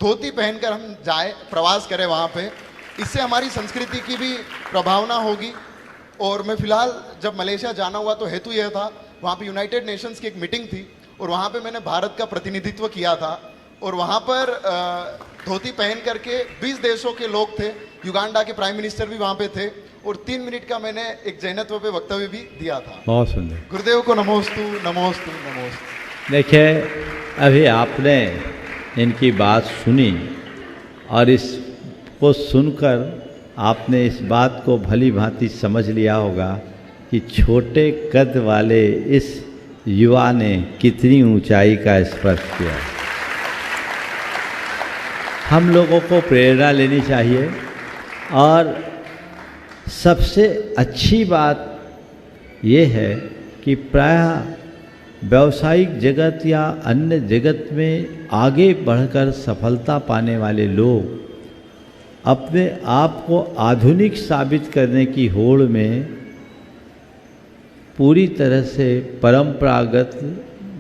धोती पहनकर हम जाए, प्रवास करें वहाँ पे। इससे हमारी संस्कृति की भी प्रभावना होगी। और मैं फिलहाल जब मलेशिया जाना हुआ तो हेतु यह था, वहाँ पे यूनाइटेड नेशंस की एक मीटिंग थी और वहाँ पे मैंने भारत का प्रतिनिधित्व किया था और वहाँ पर धोती पहन करके 20 देशों के लोग थे, युगांडा के प्राइम मिनिस्टर भी वहाँ पे थे और 3 मिनट का मैंने एक जैनत्व पे वक्तव्य भी दिया था। बहुत सुंदर। गुरुदेव को नमोस्तु नमोस्तु नमोस्तु। देखिए, अभी आपने इनकी बात सुनी और इसको सुनकर आपने इस बात को भली भांति समझ लिया होगा कि छोटे कद वाले इस युवा ने कितनी ऊंचाई का स्पर्श किया। हम लोगों को प्रेरणा लेनी चाहिए। और सबसे अच्छी बात ये है कि प्रायः व्यावसायिक जगत या अन्य जगत में आगे बढ़कर सफलता पाने वाले लोग अपने आप को आधुनिक साबित करने की होड़ में पूरी तरह से परंपरागत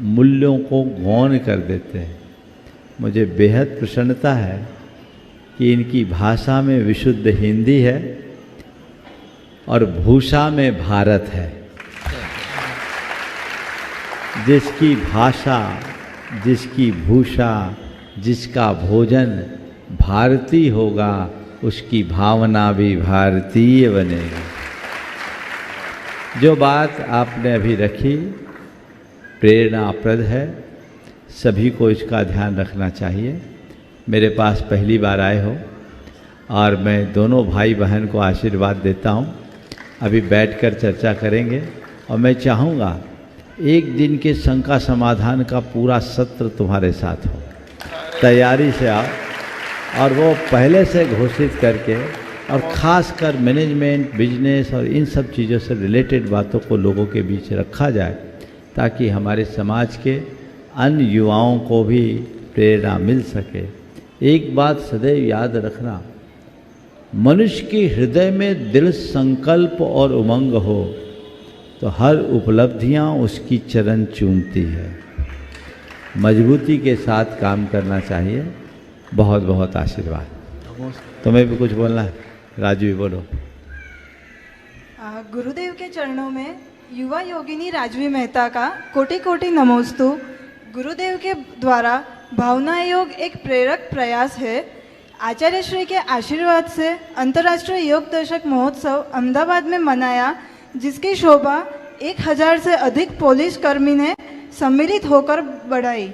मूल्यों को गौण कर देते हैं। मुझे बेहद प्रसन्नता है कि इनकी भाषा में विशुद्ध हिंदी है और भूषा में भारत है। जिसकी भाषा, जिसकी भूषा, जिसका भोजन भारतीय होगा, उसकी भावना भी भारतीय बनेगी। जो बात आपने अभी रखी प्रेरणाप्रद है, सभी को इसका ध्यान रखना चाहिए। मेरे पास पहली बार आए हो और मैं दोनों भाई बहन को आशीर्वाद देता हूँ। अभी बैठकर चर्चा करेंगे और मैं चाहूँगा एक दिन के शंका समाधान का पूरा सत्र तुम्हारे साथ हो। तैयारी से आओ और वो पहले से घोषित करके और ख़ास कर मैनेजमेंट, बिजनेस और इन सब चीज़ों से रिलेटेड बातों को लोगों के बीच रखा जाए ताकि हमारे समाज के अन्य युवाओं को भी प्रेरणा मिल सके। एक बात सदैव याद रखना, मनुष्य के हृदय में दृढ़ संकल्प और उमंग हो तो हर उपलब्धियां उसकी चरण चूमती है। मजबूती के साथ काम करना चाहिए। बहुत बहुत आशीर्वाद। तुम्हें भी कुछ बोलना है? राजू भी बोलो। गुरुदेव के चरणों में युवा योगिनी राजवी मेहता का कोटि कोटि नमोस्तु। गुरुदेव के द्वारा भावना योग एक प्रेरक प्रयास है। आचार्य श्री के आशीर्वाद से अंतर्राष्ट्रीय योग दशक महोत्सव अहमदाबाद में मनाया, जिसकी शोभा 1000 से अधिक पुलिस कर्मी ने सम्मिलित होकर बढ़ाई।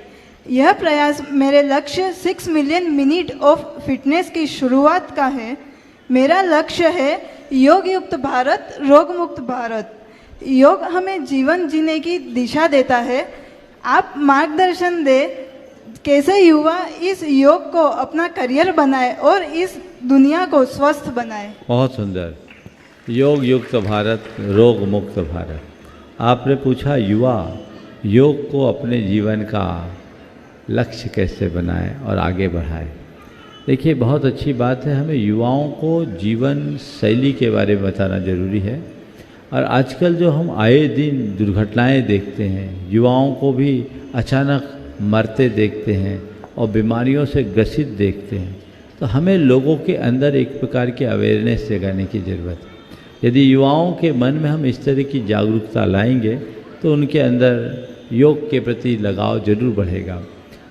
यह प्रयास मेरे लक्ष्य 6 मिलियन मिनट ऑफ फिटनेस की शुरुआत का है। मेरा लक्ष्य है योग युक्त भारत, रोग मुक्त भारत। योग हमें जीवन जीने की दिशा देता है। आप मार्गदर्शन दें कैसे युवा इस योग को अपना करियर बनाए और इस दुनिया को स्वस्थ बनाए। बहुत सुंदर। योग युक्त भारत, रोग मुक्त भारत। आपने पूछा युवा, योग को अपने जीवन का लक्ष्य कैसे बनाएं और आगे बढ़ाएं। देखिए, बहुत अच्छी बात है, हमें युवाओं को जीवन शैली के बारे में बताना ज़रूरी है। और आजकल जो हम आए दिन दुर्घटनाएं देखते हैं, युवाओं को भी अचानक मरते देखते हैं और बीमारियों से ग्रसित देखते हैं, तो हमें लोगों के अंदर एक प्रकार की अवेयरनेस जगाने की ज़रूरत है। यदि युवाओं के मन में हम इस तरह की जागरूकता लाएंगे तो उनके अंदर योग के प्रति लगाव जरूर बढ़ेगा।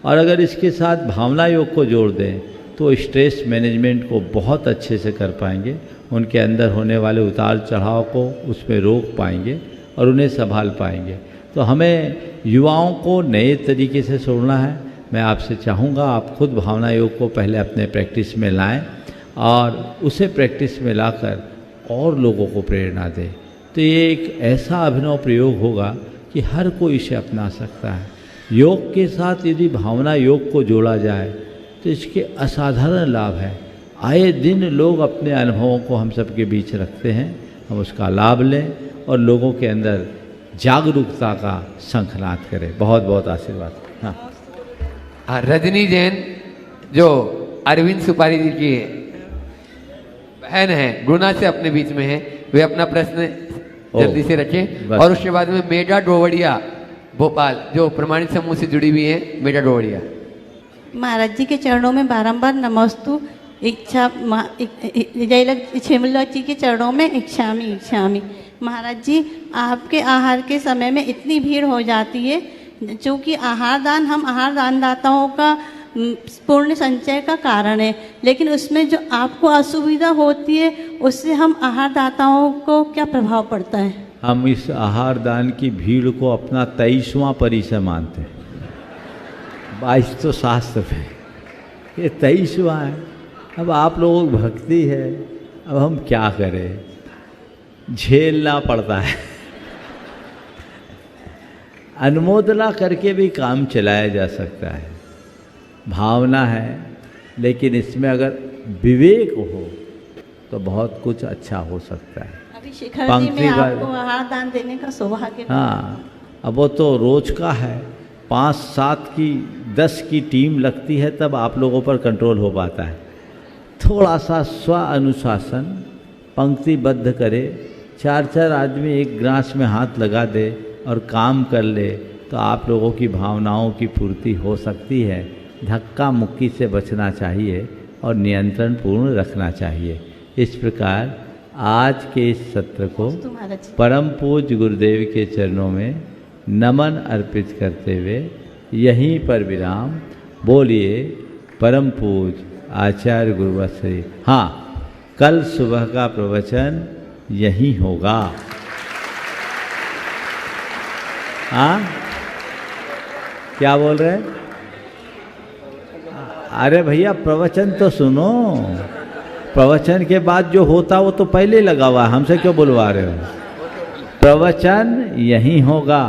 और अगर इसके साथ भावना योग को जोड़ दें तो स्ट्रेस मैनेजमेंट को बहुत अच्छे से कर पाएंगे, उनके अंदर होने वाले उतार चढ़ाव को उसमें रोक पाएंगे और उन्हें संभाल पाएंगे। तो हमें युवाओं को नए तरीके से छोड़ना है। मैं आपसे चाहूँगा आप खुद भावना योग को पहले अपने प्रैक्टिस में लाएं और उसे प्रैक्टिस में लाकर और लोगों को प्रेरणा दें। तो ये एक ऐसा अभिनव प्रयोग होगा कि हर कोई इसे अपना सकता है। योग के साथ यदि भावना योग को जोड़ा जाए तो इसके असाधारण लाभ है। आए दिन लोग अपने अनुभवों को हम सबके बीच रखते हैं, हम उसका लाभ लें और लोगों के अंदर जागरूकता का शंखनाद करें। बहुत बहुत आशीर्वाद। हाँ, रजनी जैन जो अरविंद सुपारी जी की बहन है, गुना से अपने बीच में है, वे अपना प्रश्न जल्दी से रखें। और उसके बाद में मेधा डोवड़िया भोपाल जो प्रमाणित समूह से जुड़ी हुई है, मेधा डोवड़िया। महाराज जी के चरणों में बारंबार नमस्तु। इच्छा छिमला जी के चरणों में इच्छामी इच्छामी। महाराज जी, आपके आहार के समय में इतनी भीड़ हो जाती है, चूँकि आहार दान हम आहार दानदाताओं का पूर्ण संचय का कारण है, लेकिन उसमें जो आपको असुविधा होती है उससे हम आहार दाताओं को क्या प्रभाव पड़ता है? हम इस आहार दान की भीड़ को अपना 23वां परिचय मानते हैं। 22 तो शास्त्र में, ये 23वां है। अब आप लोगों की भक्ति है, अब हम क्या करें, झेलना पड़ता है। अनुमोदना करके भी काम चलाया जा सकता है। भावना है, लेकिन इसमें अगर विवेक हो तो बहुत कुछ अच्छा हो सकता है। अभी शिखर जी में आपको आहार दान देने का सौभाग्य। हाँ, अब वो तो रोज का है। 5, 7 की 10 की टीम लगती है तब आप लोगों पर कंट्रोल हो पाता है। थोड़ा सा स्व अनुशासन, पंक्तिबद्ध करे, 4-4 आदमी एक ग्रास में हाथ लगा दे और काम कर ले तो आप लोगों की भावनाओं की पूर्ति हो सकती है। धक्का मुक्की से बचना चाहिए और नियंत्रण पूर्ण रखना चाहिए। इस प्रकार आज के इस सत्र को परम पूज्य गुरुदेव के चरणों में नमन अर्पित करते हुए यहीं पर विराम। बोलिए परम पूज्य आचार्य गुरुवत्स श्री। हाँ, कल सुबह का प्रवचन यहीं होगा। हाँ, क्या बोल रहे हैं? अरे भैया, प्रवचन तो सुनो। प्रवचन के बाद जो होता वो तो पहले लगा हुआ, हमसे क्यों बुलवा रहे हो? प्रवचन यहीं होगा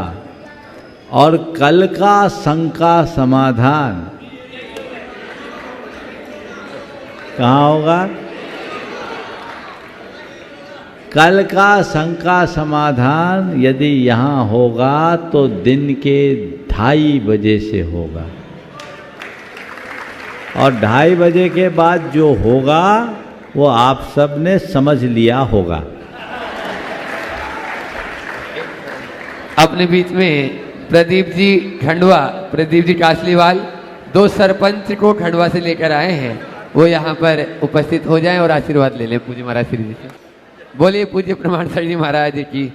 और कल का शंका समाधान कहाँ होगा? कल का शंका समाधान यदि यहाँ होगा तो दिन के 2:30 बजे से होगा और 2:30 बजे के बाद जो होगा वो आप सब ने समझ लिया होगा। अपने बीच में प्रदीप जी खंडवा, प्रदीप जी कासलीवाल 2 सरपंच को खंडवा से लेकर आए हैं, वो यहाँ पर उपस्थित हो जाएं और आशीर्वाद ले लें पूज्य महाराज श्री जी से। बोलिए पूज्य प्रमाण श्री महाराज की।